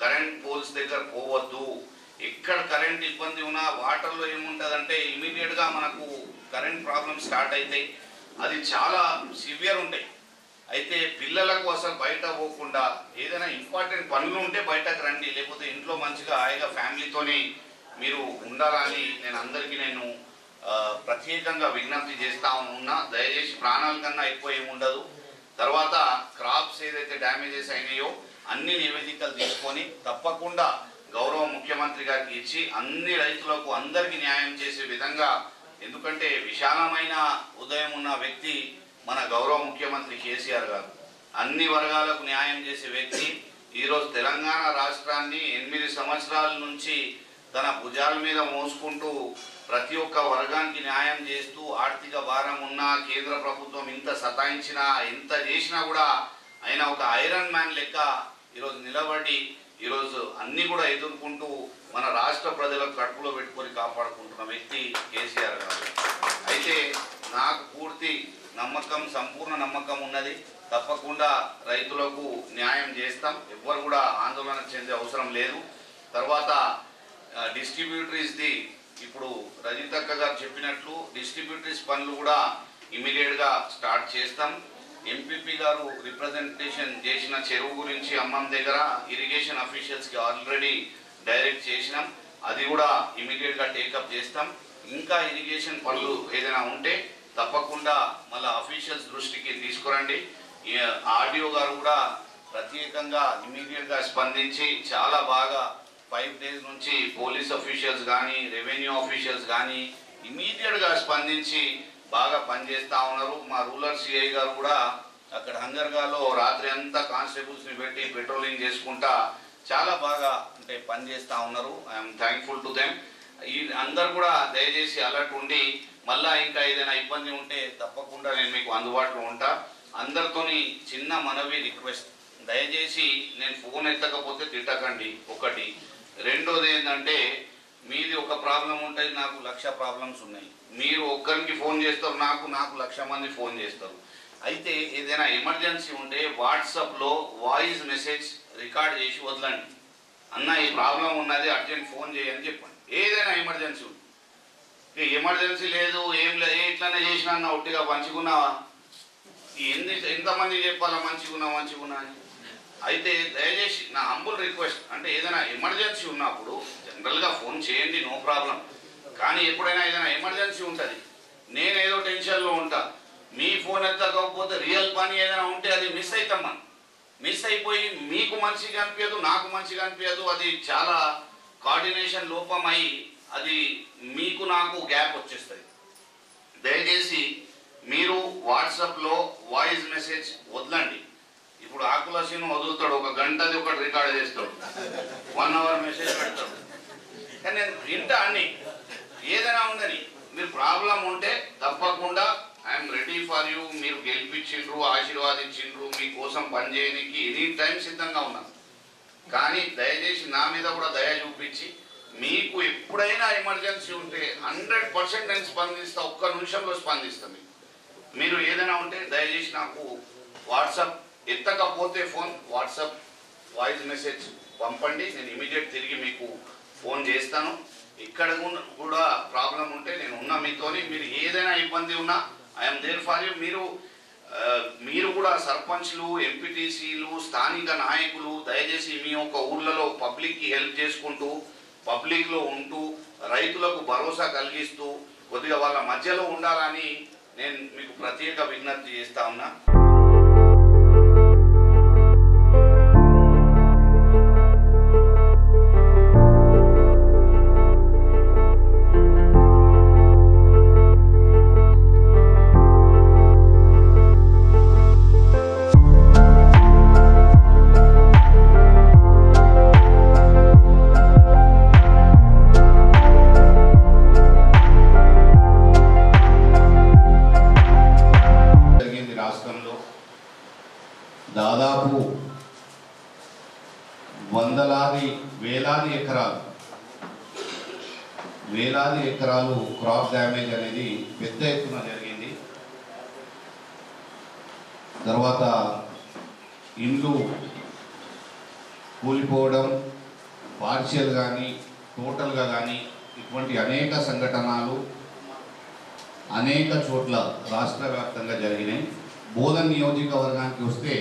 కరెంట్ పోల్స్ దగ్గర పోవద్దు. ఎక్కడ కరెంట్ ఇబ్బంది ఉన్నా వాటర్లో ఏముంటుందంటే ఇమీడియట్గా మనకు కరెంట్ ప్రాబ్లమ్ స్టార్ట్ అవుతాయి. అది చాలా సివియర్ ఉంటాయి. అయితే పిల్లలకు అసలు బయట పోకుండా ఏదైనా ఇంపార్టెంట్ పనులు ఉంటే బయటకు రండి, లేకపోతే ఇంట్లో మంచిగా హాయిగా ఫ్యామిలీతోని మీరు ఉండాలని నేను అందరికీ ప్రత్యేకంగా విజ్ఞప్తి చేస్తా ఉన్నా. దయచేసి ప్రాణాల కన్నా ఎక్కువ ఏముండదు. తర్వాత క్రాప్స్ ఏదైతే డ్యామేజెస్ అయినాయో అన్ని నివేదికలు తీసుకొని తప్పకుండా గౌరవ ముఖ్యమంత్రి గారికి ఇచ్చి అన్ని రైతులకు అందరికీ న్యాయం చేసే విధంగా, ఎందుకంటే విశాలమైన ఉదయం ఉన్న వ్యక్తి మన గౌరవ ముఖ్యమంత్రి కేసీఆర్ గారు. అన్ని వర్గాలకు న్యాయం చేసే వ్యక్తి. ఈరోజు తెలంగాణ రాష్ట్రాన్ని 8 సంవత్సరాల నుంచి తన భుజాల మీద మోసుకుంటూ ప్రతి ఒక్క వర్గానికి న్యాయం చేస్తూ, ఆర్థిక భారం ఉన్నా కేంద్ర ప్రభుత్వం ఇంత సతాయించినా ఎంత చేసినా కూడా ఆయన ఒక ఐరన్ మ్యాన్ లెక్క ఈరోజు నిలబడి ఈరోజు అన్ని కూడా ఎదుర్కొంటూ మన రాష్ట్ర ప్రజలకు కడుపులో పెట్టుకొని కాపాడుకుంటున్న వ్యక్తి కేసీఆర్ గారు. అయితే నాకు పూర్తి నమ్మకం, సంపూర్ణ నమ్మకం ఉన్నది. తప్పకుండా రైతులకు న్యాయం చేస్తాం. ఎవ్వరు కూడా ఆందోళన చెందే అవసరం లేదు. తర్వాత డిస్ట్రిబ్యూటరీస్ది ఇప్పుడు రజితక్క గారు చెప్పినట్లు డిస్ట్రిబ్యూటరీస్ పనులు కూడా ఇమీడియట్గా స్టార్ట్ చేస్తాం. ఎంపీపీ గారు రిప్రజెంటేషన్ చేసిన చెరువు గురించి అమ్మం దగ్గర ఇరిగేషన్ అఫీషియల్స్కి ఆల్రెడీ డైరెక్ట్ చేసినాం. అది కూడా ఇమీడియట్గా టేకప్ చేస్తాం. ఇంకా ఇరిగేషన్ పనులు ఏదైనా ఉంటే తప్పకుండా మళ్ళీ అఫీషియల్స్ దృష్టికి తీసుకురండి. ఆర్డీఓ గారు కూడా ప్రత్యేకంగా ఇమీడియట్గా స్పందించి చాలా బాగా 5 days నుంచి పోలీస్ అఫీషియల్స్ కానీ, రెవెన్యూ అఫీషియల్స్ కానీ ఇమీడియట్గా స్పందించి బాగా పనిచేస్తూ ఉన్నారు. మా రూరల్ సిఐ గారు కూడా అక్కడ హంగర్గాలో రాత్రి అంతా కానిస్టేబుల్స్ని పెట్టి పెట్రోలింగ్ చేసుకుంటా చాలా బాగా పనిచేస్తూ ఉన్నారు. I'm thankful to them. ఈ అందరు కూడా దయచేసి అలర్ట్ ఉండి మళ్ళా ఇంకా ఏదైనా ఇబ్బంది ఉంటే తప్పకుండా నేను మీకు అందుబాటులో ఉంటా. అందరితోని చిన్న మనవి రిక్వెస్ట్, దయచేసి నేను ఫోన్ ఎత్తకపోతే తిట్టకండి. ఒకటి. రెండోది ఏంటంటే మీది ఒక ప్రాబ్లం ఉంటుంది, నాకు 1,00,000 ప్రాబ్లమ్స్ ఉన్నాయి. మీరు ఒక్కరికి ఫోన్ చేస్తారు, నాకు 1,00,000 మంది ఫోన్ చేస్తారు. అయితే ఏదైనా ఎమర్జెన్సీ ఉంటే వాట్సాప్లో వాయిస్ మెసేజ్ రికార్డ్ చేసి వదలండి. అన్న ఈ ప్రాబ్లం ఉన్నది, అర్జెంట్ ఫోన్ చేయని చెప్పండి. ఏదైనా ఎమర్జెన్సీ ఉంది. ఎమర్జెన్సీ లేదు ఏం లేదు, ఇట్లానే చేసినా అన్న ఒట్టిగా మంచిగున్నావా, ఎంతమంది చెప్పాలా మంచిగున్నా అని. అయితే దయచేసి నా హంబుల్ రిక్వెస్ట్, అంటే ఏదైనా ఎమర్జెన్సీ ఉన్నప్పుడు జనరల్గా ఫోన్ చేయండి, నో ప్రాబ్లం. కానీ ఎప్పుడైనా ఏదైనా ఎమర్జెన్సీ ఉంటుంది, నేనేదో టెన్షన్లో ఉంటా, మీ ఫోన్ ఎత్తకపోతే రియల్ పని ఏదైనా ఉంటే అది మిస్ అవుతాం. మిస్ అయిపోయి మీకు మంచిగా అనిపించదు, నాకు మంచిగా అనిపించదు. అది చాలా కోఆర్డినేషన్ లోపం అయ్యి అది మీకు నాకు గ్యాప్ వచ్చేస్తుంది. దయచేసి మీరు వాట్సాప్లో వాయిస్ మెసేజ్ వదలండి. ఇప్పుడు ఆకులసీను వదులుతాడు, 1 గంటది ఒకటి రికార్డ్ చేస్తాడు, 1 అవర్ మెసేజ్ పెడతాడు. కానీ నేను వింటా అన్ని, ఏదైనా ఉండని. మీరు ప్రాబ్లం ఉంటే తప్పకుండా ఐఎమ్ రెడీ ఫర్ యూ. మీరు గెలిపించిండ్రు, ఆశీర్వాదించిండ్రు, మీకోసం పనిచేయడానికి ఎనీ టైం సిద్ధంగా ఉన్నాను. కానీ దయచేసి నా మీద కూడా దయ చూపించి మీకు ఎప్పుడైనా ఎమర్జెన్సీ ఉంటే 100% నేను స్పందిస్తా, 1 నిమిషంలో స్పందిస్తాను. మీరు ఏదైనా ఉంటే దయచేసి నాకు వాట్సాప్, ఎత్తకపోతే ఫోన్ వాట్సాప్ వాయిస్ మెసేజ్ పంపండి. నేను ఇమీడియట్ తిరిగి మీకు ఫోన్ చేస్తాను. ఇక్కడ కూడా ప్రాబ్లం ఉంటే నేను ఉన్నా మీతోని. మీరు ఏదైనా ఇబ్బంది ఉన్నా ఐఎమ్ దేర్ ఫర్ యూ. మీరు కూడా సర్పంచ్లు, ఎంపీటీసీలు, స్థానిక నాయకులు దయచేసి మీ యొక్క ఊర్లలో పబ్లిక్కి హెల్ప్ చేసుకుంటూ, పబ్లిక్లో ఉంటూ, రైతులకు భరోసా కలిగిస్తూ కొద్దిగా వాళ్ళ మధ్యలో ఉండాలని నేను మీకు ప్రత్యేక విజ్ఞప్తి చేస్తా ఉన్నా. దాదాపు వేలాది ఎకరాలు క్రాప్ డ్యామేజ్ అనేది పెద్ద ఎత్తున జరిగింది. తర్వాత ఇండ్లు కూలిపోవడం, పార్షియల్ కానీ టోటల్గా కానీ ఇటువంటి అనేక సంఘటనలు అనేక చోట్ల రాష్ట్ర వ్యాప్తంగా జరిగినాయి. బోధన్ నియోజకవర్గానికి వస్తే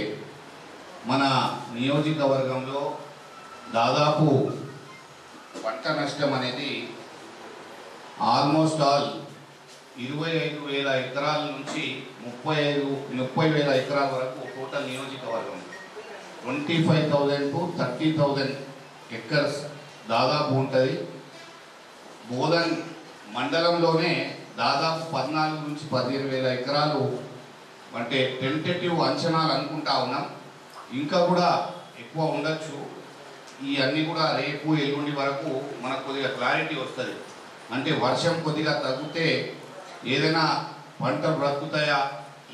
మన నియోజకవర్గంలో దాదాపు పంట నష్టం అనేది ఆల్మోస్ట్ ఆల్ 25,000 ఎకరాల నుంచి 30,000 ఎకరాల వరకు టోటల్ నియోజకవర్గం 25,000 to 30,000 ఎకర్స్ దాదాపు ఉంటుంది. బోధన్ మండలంలోనే దాదాపు 14 నుంచి 15,000 ఎకరాలు అంటే టెంటేటివ్ అంచనాలు అనుకుంటా ఉన్నాం. ఇంకా కూడా ఎక్కువ ఉండొచ్చు. ఈ అన్నీ కూడా రేపు ఎల్లుండి వరకు మనకు కొద్దిగా క్లారిటీ వస్తుంది. అంటే వర్షం కొద్దిగా తగ్గితే ఏదైనా పంటలు బ్రతుకుతాయా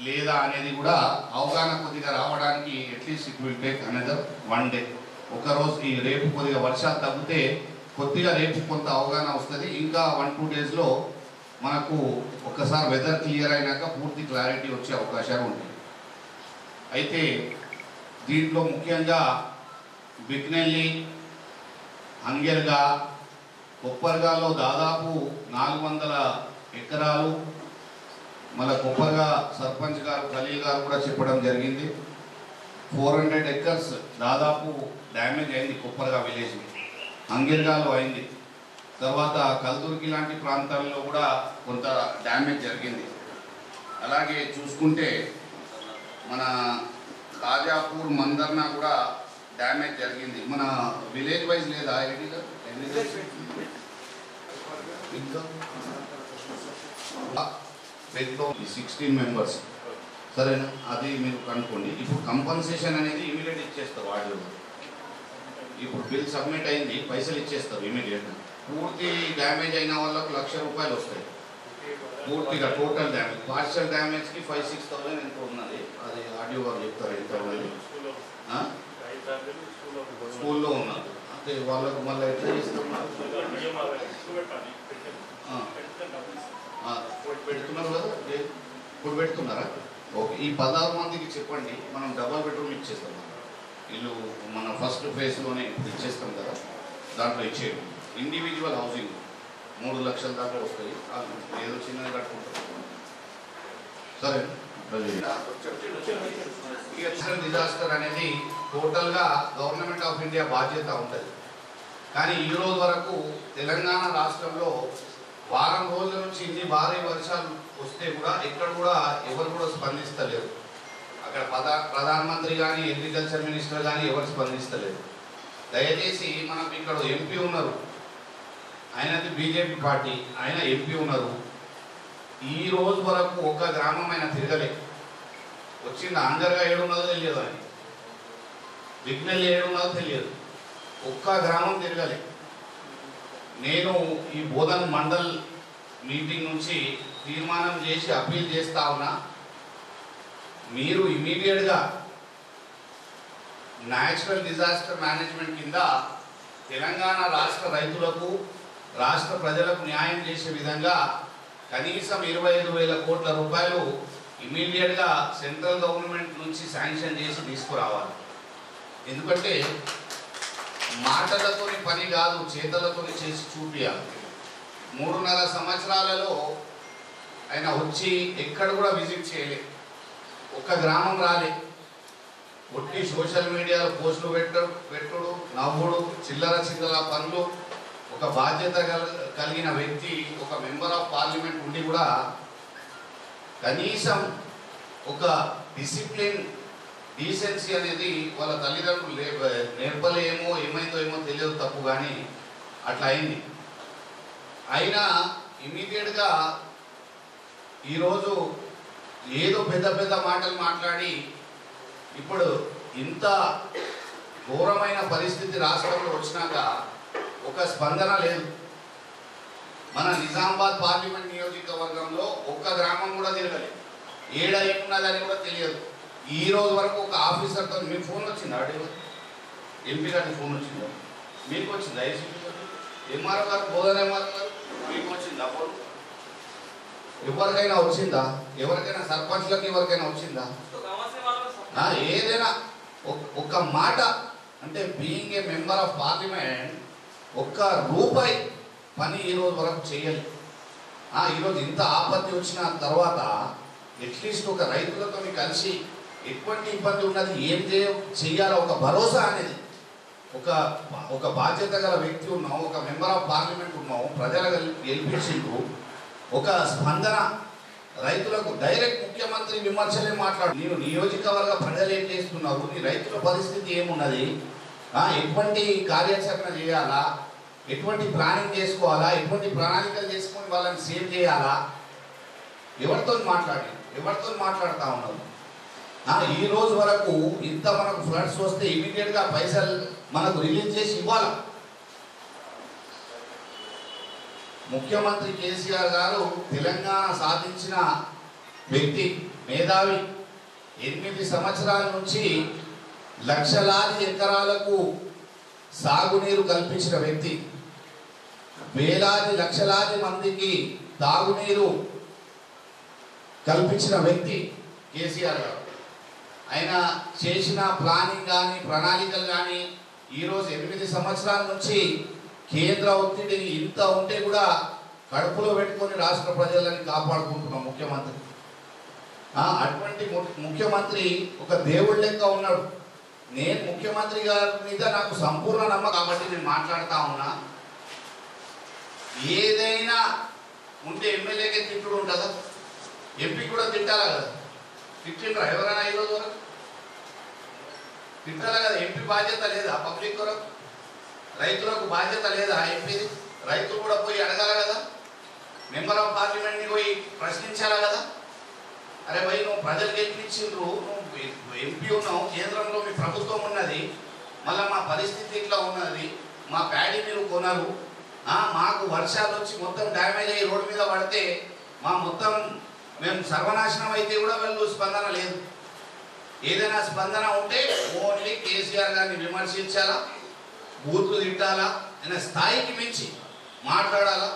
లేదా అనేది కూడా అవగాహన కొద్దిగా రావడానికి at least it will take another 1 day. ఒకరోజు ఈ రేపు కొద్దిగా వర్షాలు తగ్గితే కొద్దిగా రేపు కొంత అవగాహన వస్తుంది. ఇంకా 1-2 డేస్లో మనకు ఒకసారి వెదర్ క్లియర్ అయినాక పూర్తి క్లారిటీ వచ్చే అవకాశాలు ఉంటాయి. అయితే దీంట్లో ముఖ్యంగా బిక్నెల్లి, అంగెల్గా, కొప్పర్గాలో దాదాపు 400 ఎకరాలు, మళ్ళీ కొప్పర్గా సర్పంచ్ గారు ఖలీల్ గారు కూడా చెప్పడం జరిగింది. 400 ఎకర్స్ దాదాపు డ్యామేజ్ అయింది కొప్పర్గా విలేజ్, అంగెల్గాలో అయింది. తర్వాత కల్దుర్గి లాంటి ప్రాంతాల్లో కూడా కొంత డ్యామేజ్ జరిగింది. అలాగే చూసుకుంటే మన కాజాపూర్, మందర్నా కూడా డ్యామేజ్ జరిగింది. మన విలేజ్ వైజ్ లేదా ఐడిగా 16 మెంబర్స్ సరేనా, అది మీరు కనుక్కోండి. ఇప్పుడు కంపన్సేషన్ అనేది ఇమీడియట్ ఇచ్చేస్తారు. వాడు ఇప్పుడు బిల్ సబ్మిట్ అయింది, పైసలు ఇచ్చేస్తారు ఇమీడియట్గా. పూర్తి డ్యామేజ్ అయిన వాళ్ళకు 1,00,000 రూపాయలు వస్తాయి. పూర్తిగా టోటల్ డ్యామేజ్, పార్షియల్ డ్యామేజ్కి 5-6,000 ఎంతో ఉన్నది. అది ఆడియో గారు చెప్తారు ఎంత ఉన్నది. స్కూల్లో ఉన్నారు అంటే వాళ్ళకు మళ్ళీ ఎట్లా చేస్తున్నారు పెడుతున్నారు కదా, ఇప్పుడు పెడుతున్నారా? ఓకే, ఈ 16 మందికి చెప్పండి, మనం డబల్ బెడ్రూమ్ ఇచ్చేస్తాం. ఇల్లు మన ఫస్ట్ ఫేజ్లోనే ఇచ్చేస్తాం కదా, దాంట్లో ఇచ్చేయండి. ఇండివిజువల్ హౌసింగ్ 3 లక్షల దాకా వస్తాయి, ఏదో చిన్నది కట్టుకుంటారు. సరే, డిజాస్టర్ అనేది టోటల్గా గవర్నమెంట్ ఆఫ్ ఇండియా బాధ్యత ఉంటుంది. కానీ ఈ రోజు వరకు తెలంగాణ రాష్ట్రంలో వారం రోజుల నుంచి ఇన్ని భారీ వర్షాలు వస్తే కూడా ఎక్కడ కూడా ఎవరు కూడా స్పందిస్తలేరు. అక్కడ ప్రధానమంత్రి కానీ అగ్రికల్చర్ మినిస్టర్ కానీ ఎవరు స్పందిస్తలేరు. దయచేసి మనకు ఇక్కడ ఎంపీ ఉన్నారు, ఆయనది బీజేపీ పార్టీ, ఆయన ఎంపీ ఉన్నారు. ఈ రోజు వరకు ఒక్క గ్రామం ఆయన తిరగలే. వచ్చింది ఆంధ్రగా ఏడున్నదో తెలియదు, ఆయన విఘ్నెల్ ఏడున్నదో తెలియదు, ఒక్క గ్రామం తిరగలే. నేను ఈ బోధన్ మండల్ మీటింగ్ నుంచి తీర్మానం చేసి అప్పీల్ చేస్తా ఉన్నా, మీరు ఇమీడియట్గా న్యాచురల్ డిజాస్టర్ మేనేజ్మెంట్ కింద తెలంగాణ రాష్ట్ర రైతులకు రాష్ట్ర ప్రజలకు న్యాయం చేసే విధంగా కనీసం 25,000 కోట్ల రూపాయలు ఇమీడియట్గా సెంట్రల్ గవర్నమెంట్ నుంచి శాంక్షన్ చేసి తీసుకురావాలి. ఎందుకంటే మాటలతోని పని కాదు, చేతలతోని చేసి చూపించాలి. 3.5 సంవత్సరాలలో ఆయన వచ్చి ఎక్కడ కూడా విజిట్ చేయలే, ఒక్క గ్రామం రాలే. ఒట్టి సోషల్ మీడియాలో పోస్టులు పెట్టుడు, నవ్వుడు, చిల్లర పనులు. ఒక బాధ్యత కలిగిన వ్యక్తి, ఒక మెంబర్ ఆఫ్ పార్లమెంట్ ఉండి కూడా కనీసం ఒక డిసిప్లిన్, డీసెన్సీ అనేది వాళ్ళ తల్లిదండ్రులు నేర్పలేమో, ఏమో తెలియదు, తప్పు, కానీ అట్లా అయింది. అయినా ఇమీడియట్గా ఈరోజు ఏదో పెద్ద మాటలు మాట్లాడి ఇప్పుడు ఇంత ఘోరమైన పరిస్థితి రాష్ట్రంలో వచ్చినాక ఒక స్పందన లేదు. మన నిజామాబాద్ పార్లమెంట్ నియోజకవర్గంలో ఒక్క గ్రామం కూడా తిరగలేదు, ఏడ ఏమున్నదని కూడా తెలియదు. ఈ రోజు వరకు ఒక ఆఫీసర్తో మీకు ఫోన్ వచ్చిందా? ఎంపీ గారికి ఫోన్ వచ్చిందా? మీకు వచ్చిందా? ఎంఆర్ఓ గారు, బోధన ఎంఆర్ఓ గారు మీకు వచ్చిందా ఫోన్? ఎవరికైనా వచ్చిందా? ఎవరికైనా సర్పంచ్లకు ఎవరికైనా వచ్చిందా? ఏదైనా ఒక్క మాట అంటే being a member of parliament ఒక్క రూపాయి పని ఈ రోజు వరకు చేయాలి. ఈరోజు ఇంత ఆపత్తి వచ్చిన తర్వాత అట్లీస్ట్ ఒక రైతులతో కలిసి ఎటువంటి ఇబ్బంది ఉన్నది, ఏం చేయాలో ఒక భరోసా అనేది, ఒక బాధ్యత గల వ్యక్తి ఉన్నాం, ఒక మెంబర్ ఆఫ్ పార్లమెంట్ ఉన్నాం, ప్రజలు గెలిపించిండ్రు, ఒక స్పందన రైతులకు డైరెక్ట్ ముఖ్యమంత్రి విమర్శలే మాట్లాడు. నీవు నియోజకవర్గ ప్రజలు ఏం చేస్తున్నారు, నీ రైతుల పరిస్థితి ఏమున్నది, ఎటువంటి కార్యాచరణ చేయాలా, ఎటువంటి ప్లానింగ్ చేసుకోవాలా, ఎటువంటి ప్రణాళికలు చేసుకొని వాళ్ళని సేవ్ చేయాలా, ఎవరితో మాట్లాడుతూ ఉన్నారు. ఈ రోజు వరకు ఇంత మనకు ఫ్లడ్స్ వస్తే ఇమీడియట్గా పైసలు మనకు రిలీజ్ చేసి ఇవ్వాలి. ముఖ్యమంత్రి కేసీఆర్ గారు తెలంగాణ సాధించిన వ్యక్తి, మేధావి. 8 సంవత్సరాల నుంచి లక్షలాది ఎకరాలకు సాగునీరు కల్పించిన వ్యక్తి, వేలాది లక్షలాది మందికి తాగునీరు కల్పించిన వ్యక్తి కేసీఆర్ గారు. ఆయన చేసిన ప్లానింగ్ కానీ ప్రణాళికలు కానీ ఈరోజు 8 సంవత్సరాల నుంచి కేంద్ర ఒత్తిడి ఇంత ఉంటే కూడా కడుపులో పెట్టుకొని రాష్ట్ర ప్రజలని కాపాడుకుంటున్నాం ముఖ్యమంత్రి. అటువంటి ముఖ్యమంత్రి ఒక దేవుడి లెక్క ఉన్నాడు. నేను ముఖ్యమంత్రి గారి మీద నాకు సంపూర్ణ నమ్మకం కాబట్టి నేను మాట్లాడుతూ ఉన్నా. ఏదైనా ఉంటే ఎమ్మెల్యేకే తిట్టుడు ఉంటుందా? ఎంపీ కూడా తిట్టాలా కదా? తిట్టిండ్రా ఎవరైనా ఈరోజు వరకు? తిట్టాలా కదా? ఎంపీ బాధ్యత లేదా పబ్లిక్ కొరకు? రైతులకు బాధ్యత లేదా ఎంపీది? రైతులు కూడా పోయి అడగాల కదా? మెంబర్ ఆఫ్ పార్లమెంట్ని పోయి ప్రశ్నించాలా కదా? అరే భయ్, నువ్వు ప్రజలు గెలిపించిండ్రు, నువ్వు ఎంపీ ఉన్నావు, కేంద్రంలో మీ ప్రభుత్వం ఉన్నది, మళ్ళీ మా పరిస్థితి ఇట్లా ఉన్నది, మా ప్యాడీ మీరు కొనరు, మాకు వర్షాలు వచ్చి మొత్తం డ్యామేజ్ అయ్యి రోడ్డు మీద పడితే మా మొత్తం మేము సర్వనాశనం అయితే కూడా వాళ్ళు స్పందన లేదు. ఏదైనా స్పందన ఉంటే ఓన్లీ కేసీఆర్ గారిని విమర్శించాలా, బూతులు తిట్టాలా, అనే స్థాయికి మించి మాట్లాడాలా.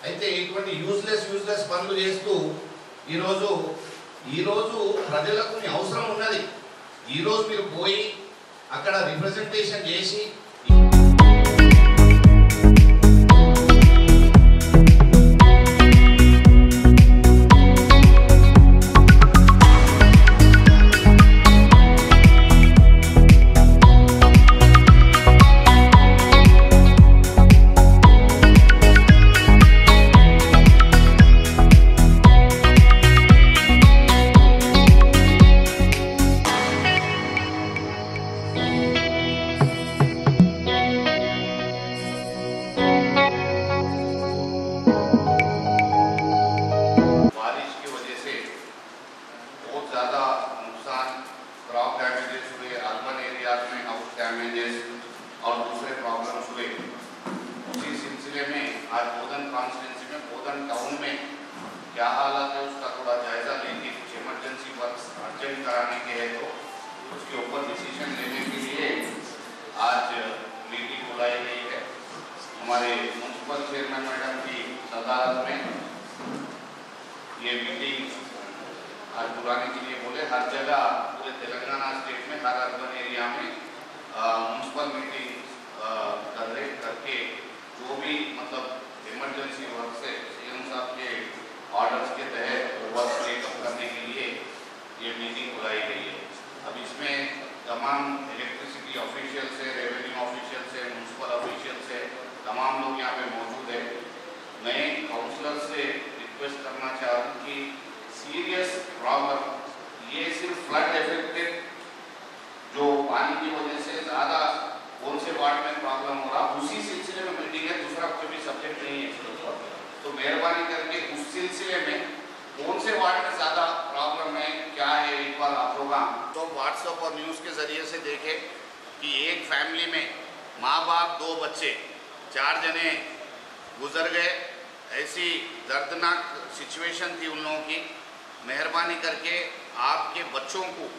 అయితే ఇటువంటి యూజ్లెస్ పనులు చేస్తూ ఈరోజు ప్రజలకు మీ అవసరం ఉన్నది. ఈరోజు మీరు పోయి అక్కడ రిప్రజెంటేషన్ చేసి और दूसरे प्रॉब्लम्स हुए। उसी सिलसिले में आज बोधन कॉन्स्टिट्यूंसी में बोधन टाउन में क्या हालात है उसका थोड़ा जायजा लेंगे। कुछ इमरजेंसी वर्क्स अर्जेंट कराने के हैं तो उसके ऊपर डिसीजन लेने के लिए आज मीटिंग बुलाई गई है। हमारे म्यूनसिपल चेयरमैन मैडम की सदारत में ये मीटिंग आज बुलाने के लिए बोले। हर जगह पूरे तेलंगाना स्टेट में हर अर्बन एरिया में म्यूनसिपल मीटिंग करके जो भी मतलब इमरजेंसी वर्क से सीएम साहब के ऑर्डर्स के तहत वर्क टेकअप करने के लिए ये मीटिंग बुलाई गई है। अब इसमें तमाम इलेक्ट्रिसिटी ऑफिशियल से, रेवेन्यू ऑफिशियल से, म्यूनसिपल ऑफिशियल से तमाम लोग यहाँ पे मौजूद है। मैं काउंसलर से रिक्वेस्ट करना चाह रहा हूँ कि सीरियस प्रॉब्लम ये सिर्फ फ्लड इफेक्टेड जो पानी की वजह से ज़्यादा कौन से वार्ड में प्रॉब्लम हो रहा उसी सिलसिले में मीटिंग है, दूसरा कोई भी सब्जेक्ट नहीं है। तो मेहरबानी करके उस सिलसिले में कौन से वार्ड में ज़्यादा प्रॉब्लम है क्या है एक बार आप लोग तो व्हाट्सएप और न्यूज़ के ज़रिए से देखें कि एक फैमिली में माँ बाप 2 बच्चे 4 जने गुजर गए। ऐसी दर्दनाक सिचुएशन थी उन लोगों की। मेहरबानी करके आपके बच्चों को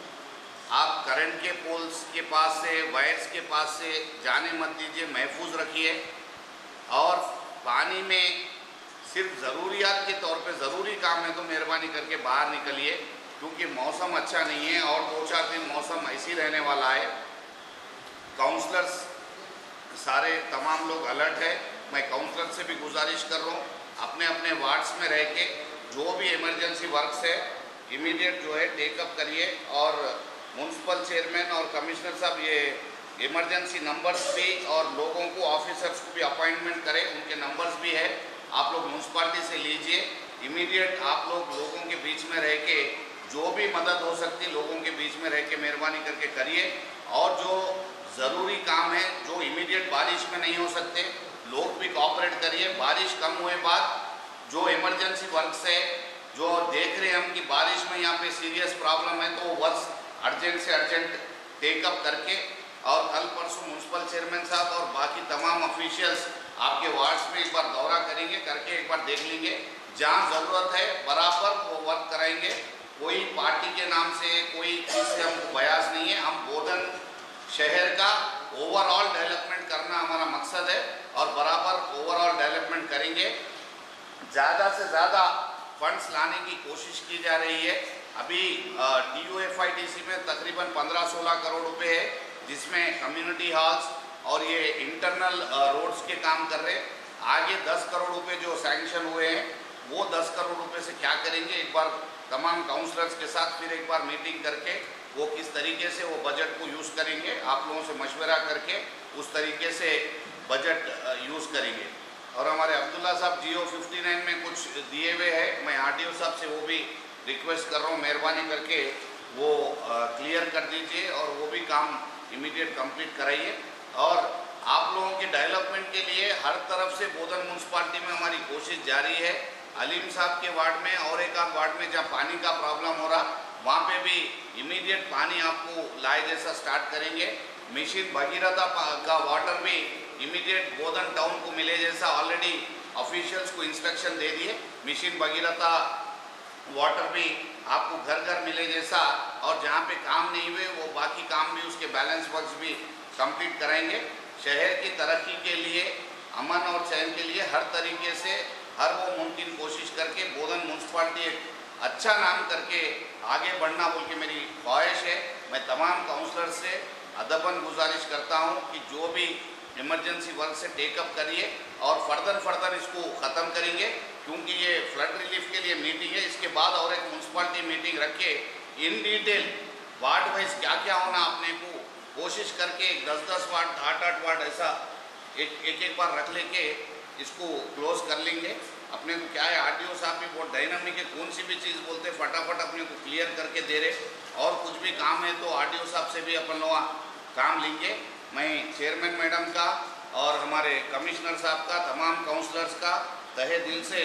आप करंट के पोल्स के पास से, वायर्स के पास से जाने मत दीजिए, महफूज रखिए। और पानी में सिर्फ ज़रूरियात के तौर पे ज़रूरी काम है तो मेहरबानी करके बाहर निकलिए, क्योंकि मौसम अच्छा नहीं है और 2-4 दिन मौसम ऐसी रहने वाला है। काउंसलर्स सारे तमाम लोग अलर्ट है। मैं काउंसलर से भी गुजारिश कर रहा हूँ अपने अपने वार्ड्स में रह के जो भी इमरजेंसी वर्क्स है इमीडिएट जो है टेकअप करिए। और म्यूनसिपल चेयरमैन और कमिश्नर साहब ये इमरजेंसी नंबर्स भी और लोगों को ऑफिसर्स को भी अपॉइंटमेंट करें, उनके नंबर्स भी है, आप लोग म्यूनसिपालिटी से लीजिए। इमीडिएट आप लोग लोगों के बीच में रह के जो भी मदद हो सकती लोगों के बीच में रह के मेहरबानी करके करिए। और जो ज़रूरी काम है जो इमीडिएट बारिश में नहीं हो सकते लोग भी कोऑपरेट करिए। बारिश कम हुए बाद जो इमरजेंसी वर्क्स है जो देख रहे हैं हम कि बारिश में यहाँ पे सीरियस प्रॉब्लम है तो वर्क्स अर्जेंट से अर्जेंट टेकअप करके और कल परसों म्यूनसिपल चेयरमैन साहब और बाकी तमाम ऑफिशियल्स आपके वार्ड्स में एक बार दौरा करेंगे, करके एक बार देख लेंगे। जहाँ ज़रूरत है बराबर वो वर्क कराएंगे। कोई पार्टी के नाम से कोई चीज़ से हमको बयास नहीं है। हम बोधन शहर का ओवरऑल डेवलपमेंट करना हमारा मकसद है और बराबर ओवरऑल डेवलपमेंट करेंगे। ज़्यादा से ज़्यादा फंड्स लाने की कोशिश की जा रही है। अभी DOFIDC में तकरीबन 15-16 करोड़ रुपए है, जिसमें कम्युनिटी हॉल्स और ये इंटरनल रोड्स के काम कर रहे हैं। आगे 10 करोड़ रुपए जो सैंक्शन हुए हैं वो 10 करोड़ रुपए से क्या करेंगे, एक बार तमाम काउंसलर्स के साथ फिर एक बार मीटिंग करके वो किस तरीके से वो बजट को यूज़ करेंगे, आप लोगों से मशवरा करके उस तरीके से बजट यूज़ करेंगे। और हमारे अब्दुल्ला साहब GO 59 में कुछ दिए हुए हैं, मैं RDO साहब से वो भी रिक्वेस्ट कर रहा हूँ मेहरबानी करके वो क्लियर कर दीजिए और वो भी काम इमीडिएट कंप्लीट कराइए। और आप लोगों के डेवलपमेंट के लिए हर तरफ से बोधन म्यूनसिपालिटी में हमारी कोशिश जारी है। अलीम साहब के वार्ड में और एक आध वार्ड में जहाँ पानी का प्रॉब्लम हो रहा वहाँ पे भी इमीडिएट पानी आपको लाए जैसा स्टार्ट करेंगे। मिशन भगीरथा का वाटर भी इमीडिएट बोधन टाउन को मिले जैसा ऑलरेडी ऑफिशियल्स को इंस्ट्रक्शन दे दिए, मिशन भगीरथा वाटर भी आपको घर घर मिले जैसा, और जहाँ पे काम नहीं हुए वो बाकी काम भी उसके बैलेंस वर्क्स भी कंप्लीट कराएंगे। शहर की तरक्की के लिए, अमन और चैन के लिए हर तरीके से हर वो मुमकिन कोशिश करके बोधन म्यूनसिपाल्टी एक अच्छा नाम करके आगे बढ़ना बोल के मेरी ख्वाहिश है। मैं तमाम काउंसलर से अदबन गुजारिश करता हूँ कि जो भी इमरजेंसी वर्क से टेकअप करिए और फर्दर इसको ख़त्म करेंगे, क्योंकि ये फ्लड रिलीफ के लिए मीटिंग है। इसके बाद और एक म्यूनसिपाल्टी मीटिंग रख के इन डिटेल वार्ड वाइज क्या क्या होना अपने को कोशिश करके 10-10 वार्ड 8-8 वार्ड ऐसा एक बार रख लेके इसको क्लोज कर लेंगे। अपने को क्या है, आरटीओ साहब भी बहुत डायनामिक है, कौन सी भी चीज़ बोलते फटाफट अपने को क्लियर करके दे रहे, और कुछ भी काम है तो आरटीओ साहब से भी अपन लोग काम लेंगे। मैं चेयरमैन मैडम का और हमारे कमिश्नर साहब का, तमाम काउंसलर्स का तहे दिल से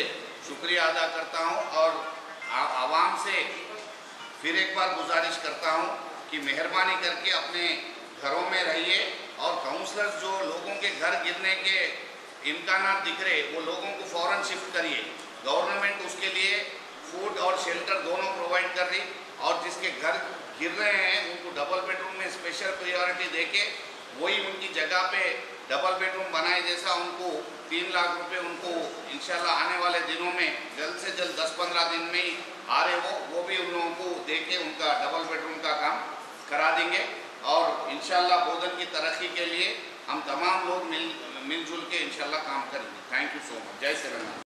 शुक्रिया अदा करता हूं, और आवाम से फिर एक बार गुजारिश करता हूं कि मेहरबानी करके अपने घरों में रहिए, और काउंसलर्स जो लोगों के घर गिरने के इम्कानात दिख रहे वो लोगों को फ़ौरन शिफ्ट करिए। गवर्नमेंट उसके लिए फूड और शेल्टर दोनों प्रोवाइड कर रही, और जिसके घर गिर रहे हैं उनको डबल बेडरूम में स्पेशल प्रायोरिटी देके वही उनकी जगह पे डबल बेडरूम बनाए जैसा उनको 3 लाख रुपए उनको इंशाल्लाह आने वाले दिनों में जल्द से जल्द 10-15 दिन में ही आ रहे वो भी उन लोगों को देके उनका डबल बेडरूम का काम करा देंगे। और इंशाल्लाह बोधन की तरक्की के लिए हम तमाम लोग मिलजुल के इंशाल्लाह काम करेंगे। Thank you so much. जय श्री राम।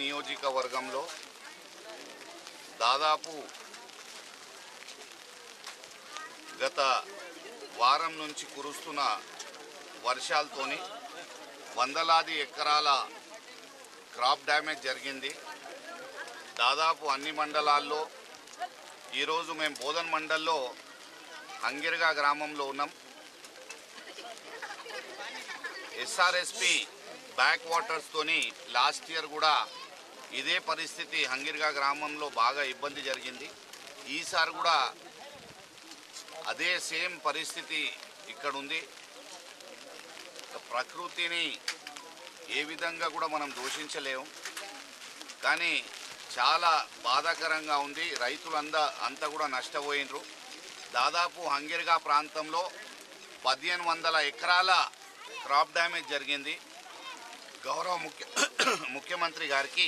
నియోజకవర్గంలో దాదాపు గత వారం నుంచి కురుస్తున్న వర్షాలతోని వందలాది ఎకరాల క్రాప్ డ్యామేజ్ జరిగింది. దాదాపు అన్ని మండలాల్లో ఈరోజు మేము బోధన్ మండల్లో హంగిర్గా గ్రామంలో ఉన్నాం. ఎస్ఆర్ఎస్పి బ్యాక్ వాటర్స్తోని లాస్ట్ ఇయర్ కూడా ఇదే పరిస్థితి హంగిర్గా గ్రామంలో బాగా ఇబ్బంది జరిగింది. ఈసారి కూడా అదే సేమ్ పరిస్థితి ఇక్కడ ఉంది. ప్రకృతిని ఏ విధంగా కూడా మనం దూషించలేము, కానీ చాలా బాధాకరంగా ఉంది. రైతులంతా కూడా నష్టపోయినరు. దాదాపు హంగిర్గా ప్రాంతంలో 1500 ఎకరాల క్రాప్ డ్యామేజ్ జరిగింది. గౌరవ ముఖ్యమంత్రి గారికి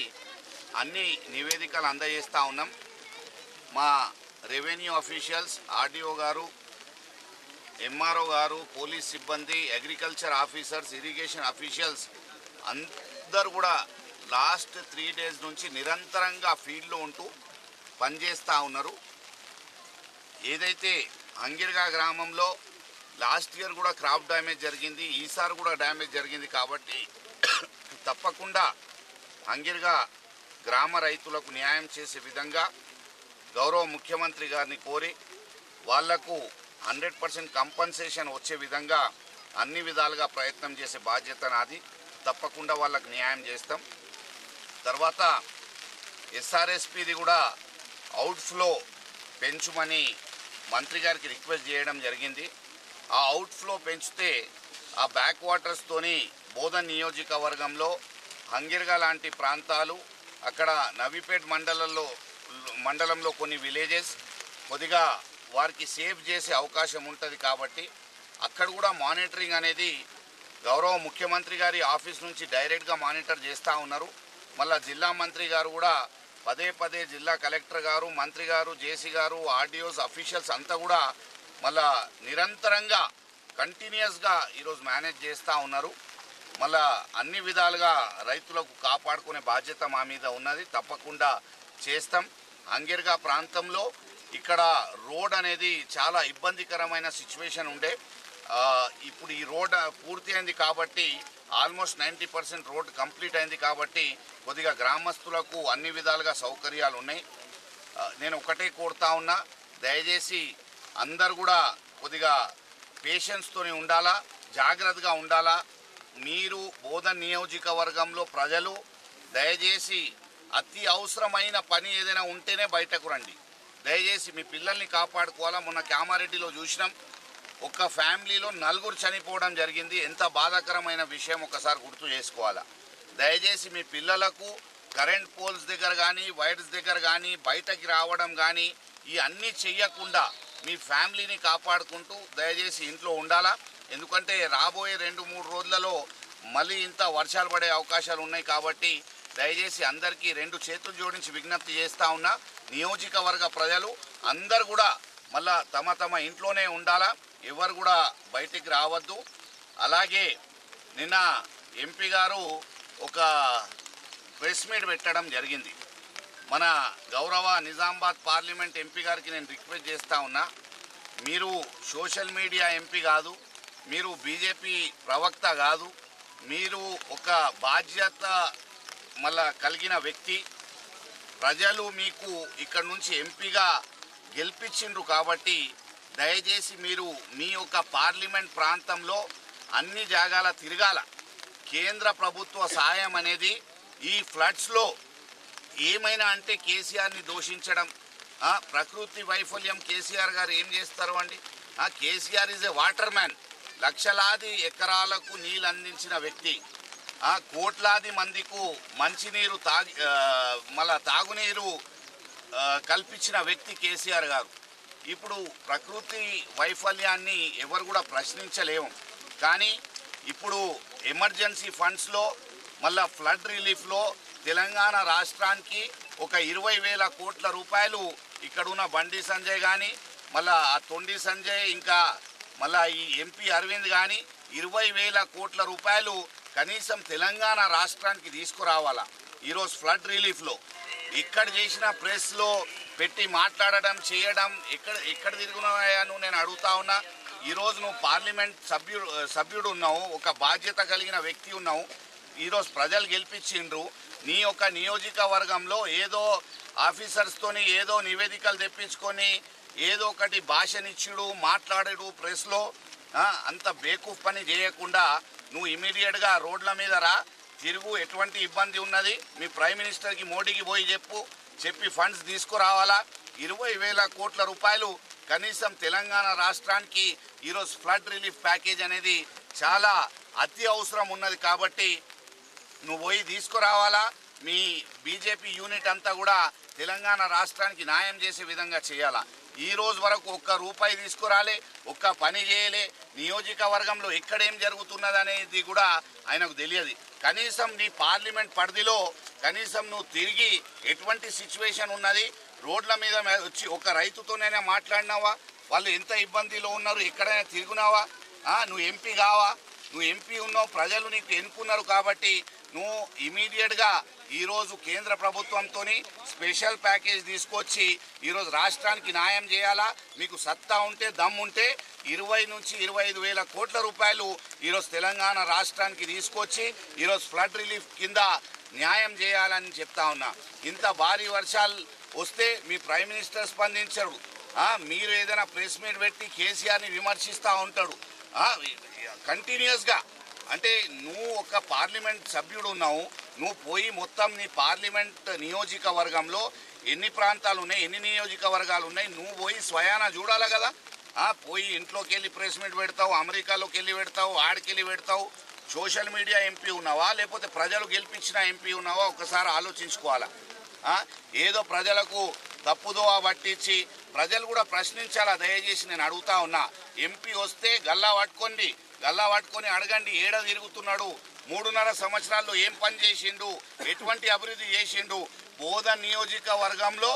అన్ని నివేదికలు అందజేస్తూ ఉన్నాం. మా రెవెన్యూ అఫీషియల్స్, ఆర్డీఓ గారు, ఎంఆర్ఓ గారు, పోలీస్ సిబ్బంది, అగ్రికల్చర్ ఆఫీసర్స్, ఇరిగేషన్ అఫీషియల్స్ అందరూ కూడా లాస్ట్ 3 days నుంచి నిరంతరంగా ఫీల్డ్లో ఉంటూ పనిచేస్తూ ఉన్నారు. ఏదైతే హంగిర్గా గ్రామంలో లాస్ట్ ఇయర్ కూడా క్రాప్ డ్యామేజ్ జరిగింది, ఈసారి కూడా డ్యామేజ్ జరిగింది. కాబట్టి తప్పకుండా హంగిర్గా గ్రామ రైతులకు న్యాయం చేసే విధంగా గౌరవ ముఖ్యమంత్రి గారిని కోరి వాళ్లకు 100% కంపన్సేషన్ వచ్చే విధంగా అన్ని విధాలుగా ప్రయత్నం చేసే బాధ్యత నాది. తప్పకుండా వాళ్ళకు న్యాయం చేస్తాం. తర్వాత ఎస్ఆర్ఎస్పిది కూడా అవుట్ఫ్లో పెంచుమని మంత్రి గారికి రిక్వెస్ట్ చేయడం జరిగింది. ఆ అవుట్ఫ్లో పెంచితే ఆ బ్యాక్ వాటర్స్తోని బోధన్ నియోజకవర్గంలో హంగిర్గా లాంటి ప్రాంతాలు, అక్కడ నవీపేట్ మండలంలో కొన్ని విలేజెస్ కొద్దిగా వారికి సేవ్ చేసే అవకాశం ఉంటుంది. కాబట్టి అక్కడ కూడా మానిటరింగ్ అనేది గౌరవ ముఖ్యమంత్రి గారి ఆఫీస్ నుంచి డైరెక్ట్గా మానిటర్ చేస్తూ ఉన్నారు. మళ్ళా జిల్లా మంత్రి గారు కూడా పదే జిల్లా కలెక్టర్ గారు, మంత్రి గారు, జేసీ గారు, ఆర్డీఓస్, అఫీషియల్స్ అంతా కూడా మళ్ళా నిరంతరంగా కంటిన్యూస్గా ఈరోజు మేనేజ్ చేస్తూ ఉన్నారు. మళ్ళా అన్ని విధాలుగా రైతులకు కాపాడుకునే బాధ్యత మా మీద ఉన్నది. తప్పకుండా చేస్తాం. హంగిర్గా ప్రాంతంలో ఇక్కడ రోడ్ అనేది చాలా ఇబ్బందికరమైన సిచ్యువేషన్ ఉండే. ఇప్పుడు ఈ రోడ్ పూర్తి అయింది కాబట్టి ఆల్మోస్ట్ 90% రోడ్ కంప్లీట్ అయింది కాబట్టి కొద్దిగా గ్రామస్తులకు అన్ని విధాలుగా సౌకర్యాలు ఉన్నాయి. నేను ఒకటే కోరుతా ఉన్నా, దయచేసి అందరు కూడా కొద్దిగా పేషెన్స్తోనే ఉండాలా, జాగ్రత్తగా ఉండాలా. మీరు బోధన్ నియోజకవర్గంలో ప్రజలు దయచేసి అతి అవసరమైన పని ఏదైనా ఉంటేనే బయటకు రండి. దయచేసి మీ పిల్లల్ని కాపాడుకోవాలా. మొన్న కామారెడ్డిలో చూసినాం, ఒక ఫ్యామిలీలో 4 చనిపోవడం జరిగింది. ఎంత బాధాకరమైన విషయం ఒకసారి గుర్తు చేసుకోవాలా. దయచేసి మీ పిల్లలకు కరెంట్ పోల్స్ దగ్గర కానీ, వైర్స్ దగ్గర కానీ బయటకి రావడం కానీ ఈ అన్నీ చెయ్యకుండా మీ ఫ్యామిలీని కాపాడుకుంటూ దయచేసి ఇంట్లో ఉండాలా. ఎందుకంటే రాబోయే 2-3 రోజులలో మళ్ళీ ఇంత వర్షాలు పడే అవకాశాలు ఉన్నాయి. కాబట్టి దయచేసి అందరికీ 2 చేతులు జోడించి విజ్ఞప్తి చేస్తూ ఉన్నా. నియోజకవర్గ ప్రజలు అందరు కూడా మళ్ళా తమ ఇంట్లోనే ఉండాలా, ఎవరు కూడా బయటికి రావద్దు. అలాగే నిన్న ఎంపీ గారు ఒక ప్రెస్ మీట్ పెట్టడం జరిగింది. మన గౌరవ నిజామాబాద్ పార్లమెంట్ ఎంపీ గారికి నేను రిక్వెస్ట్ చేస్తూ ఉన్నా, మీరు సోషల్ మీడియా ఎంపీ కాదు, మీరు బీజేపీ ప్రవక్త కాదు, మీరు ఒక బాధ్యత మళ్ళా కలిగిన వ్యక్తి. ప్రజలు మీకు ఇక్కడ నుంచి ఎంపీగా గెలిపించిండ్రు కాబట్టి దయచేసి మీరు మీ యొక్క పార్లమెంట్ ప్రాంతంలో అన్ని జాగాల తిరగాల. కేంద్ర ప్రభుత్వ సహాయం అనేది ఈ ఫ్లడ్స్లో ఏమైనా అంటే కేసీఆర్ని దూషించడం, ప్రకృతి వైఫల్యం కేసీఆర్ గారు ఏం చేస్తారు అండి? KCR is a water man. లక్షలాది ఎకరాలకు నీళ్ళు అందించిన వ్యక్తి, కోట్లాది మందికి మంచినీరు మళ్ళా తాగునీరు కల్పించిన వ్యక్తి కేసీఆర్ గారు. ఇప్పుడు ప్రకృతి వైఫల్యాన్ని ఎవరు కూడా ప్రశ్నించలేము. కానీ ఇప్పుడు ఎమర్జెన్సీ ఫండ్స్లో మళ్ళా ఫ్లడ్ రిలీఫ్లో తెలంగాణ రాష్ట్రానికి ఒక 20,000 కోట్ల రూపాయలు ఇక్కడున్న బండి సంజయ్ కానీ, మళ్ళా ఆ తొండి సంజయ్, ఇంకా మళ్ళా ఈ ఎంపీ అరవింద్ కానీ 20,000 కోట్ల రూపాయలు కనీసం తెలంగాణ రాష్ట్రానికి తీసుకురావాలా. ఈరోజు ఫ్లడ్ రిలీఫ్లో ఇక్కడ చేసిన ప్రెస్లో పెట్టి మాట్లాడడం చేయడం ఎక్కడ తిరుగున్నాయా నువ్వు నేను అడుగుతా ఉన్నా. ఈరోజు నువ్వు పార్లమెంట్ సభ్యుడు ఉన్నావు, ఒక బాధ్యత కలిగిన వ్యక్తి ఉన్నావు. ఈరోజు ప్రజలు గెలిపించిండ్రు. నీ యొక్క నియోజకవర్గంలో ఏదో ఆఫీసర్స్తోని ఏదో నివేదికలు తెప్పించుకొని ఏదో ఒకటి భాషనిచ్చుడు మాట్లాడడు ప్రెస్లో అంత బేకూఫ్ పని చేయకుండా నువ్వు ఇమీడియట్గా రోడ్ల మీద రా, తిరుగు. ఎటువంటి ఇబ్బంది ఉన్నది మీ ప్రైమ్ మినిస్టర్కి మోడీకి పోయి చెప్పి ఫండ్స్ తీసుకురావాలా. 20,000 కోట్ల రూపాయలు కనీసం తెలంగాణ రాష్ట్రానికి ఈరోజు ఫ్లడ్ రిలీఫ్ ప్యాకేజ్ అనేది చాలా అతి అవసరం ఉన్నది కాబట్టి నువ్వు పోయి తీసుకురావాలా. మీ బీజేపీ యూనిట్ అంతా కూడా తెలంగాణ రాష్ట్రానికి న్యాయం చేసే విధంగా చేయాలా. ఈ రోజు వరకు ఒక్క రూపాయి తీసుకురాలే, ఒక్క పని చేయలే. నియోజకవర్గంలో ఎక్కడేం జరుగుతున్నది అనేది కూడా ఆయనకు తెలియదు. కనీసం నీ పార్లమెంట్ పరిధిలో కనీసం నువ్వు తిరిగి ఎటువంటి సిచ్యువేషన్ ఉన్నది రోడ్ల మీద వచ్చి ఒక రైతుతోనైనా మాట్లాడినావా, వాళ్ళు ఎంత ఇబ్బందిలో ఉన్నారు, ఎక్కడైనా తిరుగునావా? నువ్వు ఎంపీ కావా? నువ్వు ఎంపీ ఉన్నావు, ప్రజలు నీకు ఎన్నుకున్నారు కాబట్టి నువ్వు ఇమీడియట్గా ఈరోజు కేంద్ర ప్రభుత్వంతో స్పెషల్ ప్యాకేజ్ తీసుకొచ్చి ఈరోజు రాష్ట్రానికి న్యాయం చేయాలా. మీకు సత్తా ఉంటే దమ్ముంటే 20 నుంచి 25,000 కోట్ల రూపాయలు ఈరోజు తెలంగాణ రాష్ట్రానికి తీసుకొచ్చి ఈరోజు ఫ్లడ్ రిలీఫ్ కింద న్యాయం చేయాలని చెప్తా ఉన్నా. ఇంత భారీ వర్షాలు వస్తే మీ ప్రైమ్ మినిస్టర్ స్పందించడు. మీరు ఏదైనా ప్రెస్ మీట్ పెట్టి కేసీఆర్ని విమర్శిస్తూ ఉంటాడు కంటిన్యూస్గా. అంటే నువ్వు ఒక పార్లమెంట్ సభ్యుడు ఉన్నావు, నువ్వు పోయి మొత్తం నీ పార్లమెంట్ నియోజకవర్గంలో ఎన్ని ప్రాంతాలు ఉన్నాయి, ఎన్ని నియోజకవర్గాలు ఉన్నాయి, నువ్వు పోయి స్వయానా చూడాలి కదా. పోయి ఇంట్లోకి వెళ్ళి ప్రెస్ మీట్ పెడతావు, అమెరికాలోకి వెళ్ళి పెడతావు, ఆడికెళ్ళి పెడతావు. సోషల్ మీడియా ఎంపీ ఉన్నావా లేకపోతే ప్రజలు గెలిపించిన ఎంపీ ఉన్నావా ఒకసారి ఆలోచించుకోవాలా. ఏదో ప్రజలకు తప్పుదోవ పట్టించి ప్రజలు కూడా ప్రశ్నించాలా. దయచేసి నేను అడుగుతా ఉన్నా, ఎంపీ వస్తే గల్లా పట్టుకొని అడగండి, ఏడ తిరుగుతున్నాడు, 3.5 సంవత్సరాల్లో ఏం పని చేసిండు, ఎటువంటి అభివృద్ధి చేసిండు. బోధన్ నియోజకవర్గంలో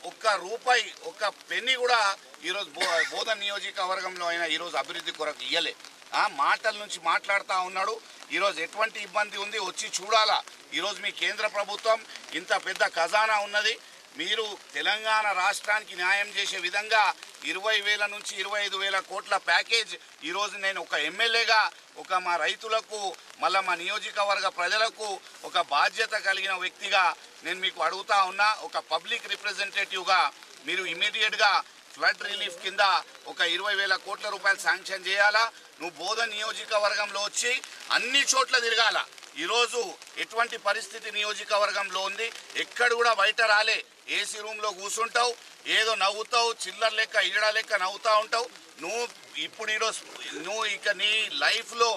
ఒక్క రూపాయి ఒక్క పెన్ని కూడా ఈరోజు బోధన్ నియోజకవర్గంలో అయినా ఈరోజు అభివృద్ధి కొరకు ఇయ్యలే. మాటల నుంచి మాట్లాడుతూ ఉన్నాడు. ఈరోజు ఎటువంటి ఇబ్బంది ఉంది వచ్చి చూడాలా. ఈరోజు మీ కేంద్ర ప్రభుత్వం ఇంత పెద్ద ఖజానా ఉన్నది, మీరు తెలంగాణ రాష్ట్రానికి న్యాయం చేసే విధంగా 20,000 నుంచి 25,000 కోట్ల ప్యాకేజ్ ఈరోజు నేను ఒక ఎమ్మెల్యేగా మా రైతులకు మళ్ళీ మా నియోజకవర్గ ప్రజలకు ఒక బాధ్యత కలిగిన వ్యక్తిగా నేను మీకు అడుగుతా ఉన్నా. ఒక పబ్లిక్ రిప్రజెంటేటివ్గా మీరు ఇమీడియట్గా ఫ్లడ్ రిలీఫ్ కింద ఒక 20,000 కోట్ల రూపాయలు శాంక్షన్ చేయాలా. నువ్వు బోధన్ నియోజకవర్గంలో వచ్చి అన్ని చోట్ల తిరగాల. ఈరోజు ఎటువంటి పరిస్థితి నియోజకవర్గంలో ఉంది, ఎక్కడ కూడా బయట రాలే. ఏసీ రూమ్లో కూర్చుంటావు, ఏదో నవ్వుతావు, చిల్లర లెక్క ఈడ లెక్క నవ్వుతూ ఉంటావు. నువ్వు ఇక నీ లైఫ్లో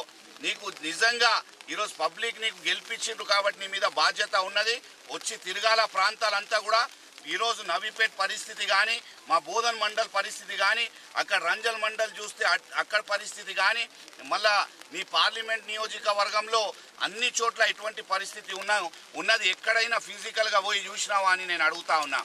నీకు నిజంగా ఈరోజు పబ్లిక్ నీకు గెలిపించిండ్రు కాబట్టి నీ మీద బాధ్యత ఉన్నది. వచ్చి తిరగాల ప్రాంతాలంతా కూడా. ఈరోజు నవీపేట్ పరిస్థితి కానీ, మా బోధన్ మండల్ పరిస్థితి కానీ, అక్కడ రంజల్ మండల్ చూస్తే అక్కడ పరిస్థితి కానీ, మళ్ళా మీ పార్లమెంట్ నియోజకవర్గంలో అన్ని చోట్ల ఇటువంటి పరిస్థితి ఉన్నది. ఎక్కడైనా ఫిజికల్గా పోయి చూసినావా అని నేను అడుగుతా ఉన్నా.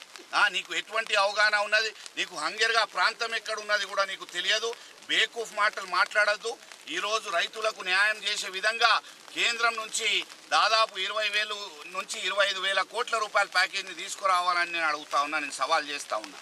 నీకు ఎటువంటి అవగాహన ఉన్నది? నీకు హంగర్గా ప్రాంతం ఎక్కడ ఉన్నది కూడా నీకు తెలియదు. బేకూఫ్ మాటలు మాట్లాడద్దు. ఈరోజు రైతులకు న్యాయం చేసే విధంగా కేంద్రం నుంచి దాదాపు 20,000 నుంచి 25,000 కోట్ల రూపాయల ప్యాకేజీని తీసుకురావాలని నేను అడుగుతా ఉన్నా, నేను సవాల్ చేస్తా ఉన్నా.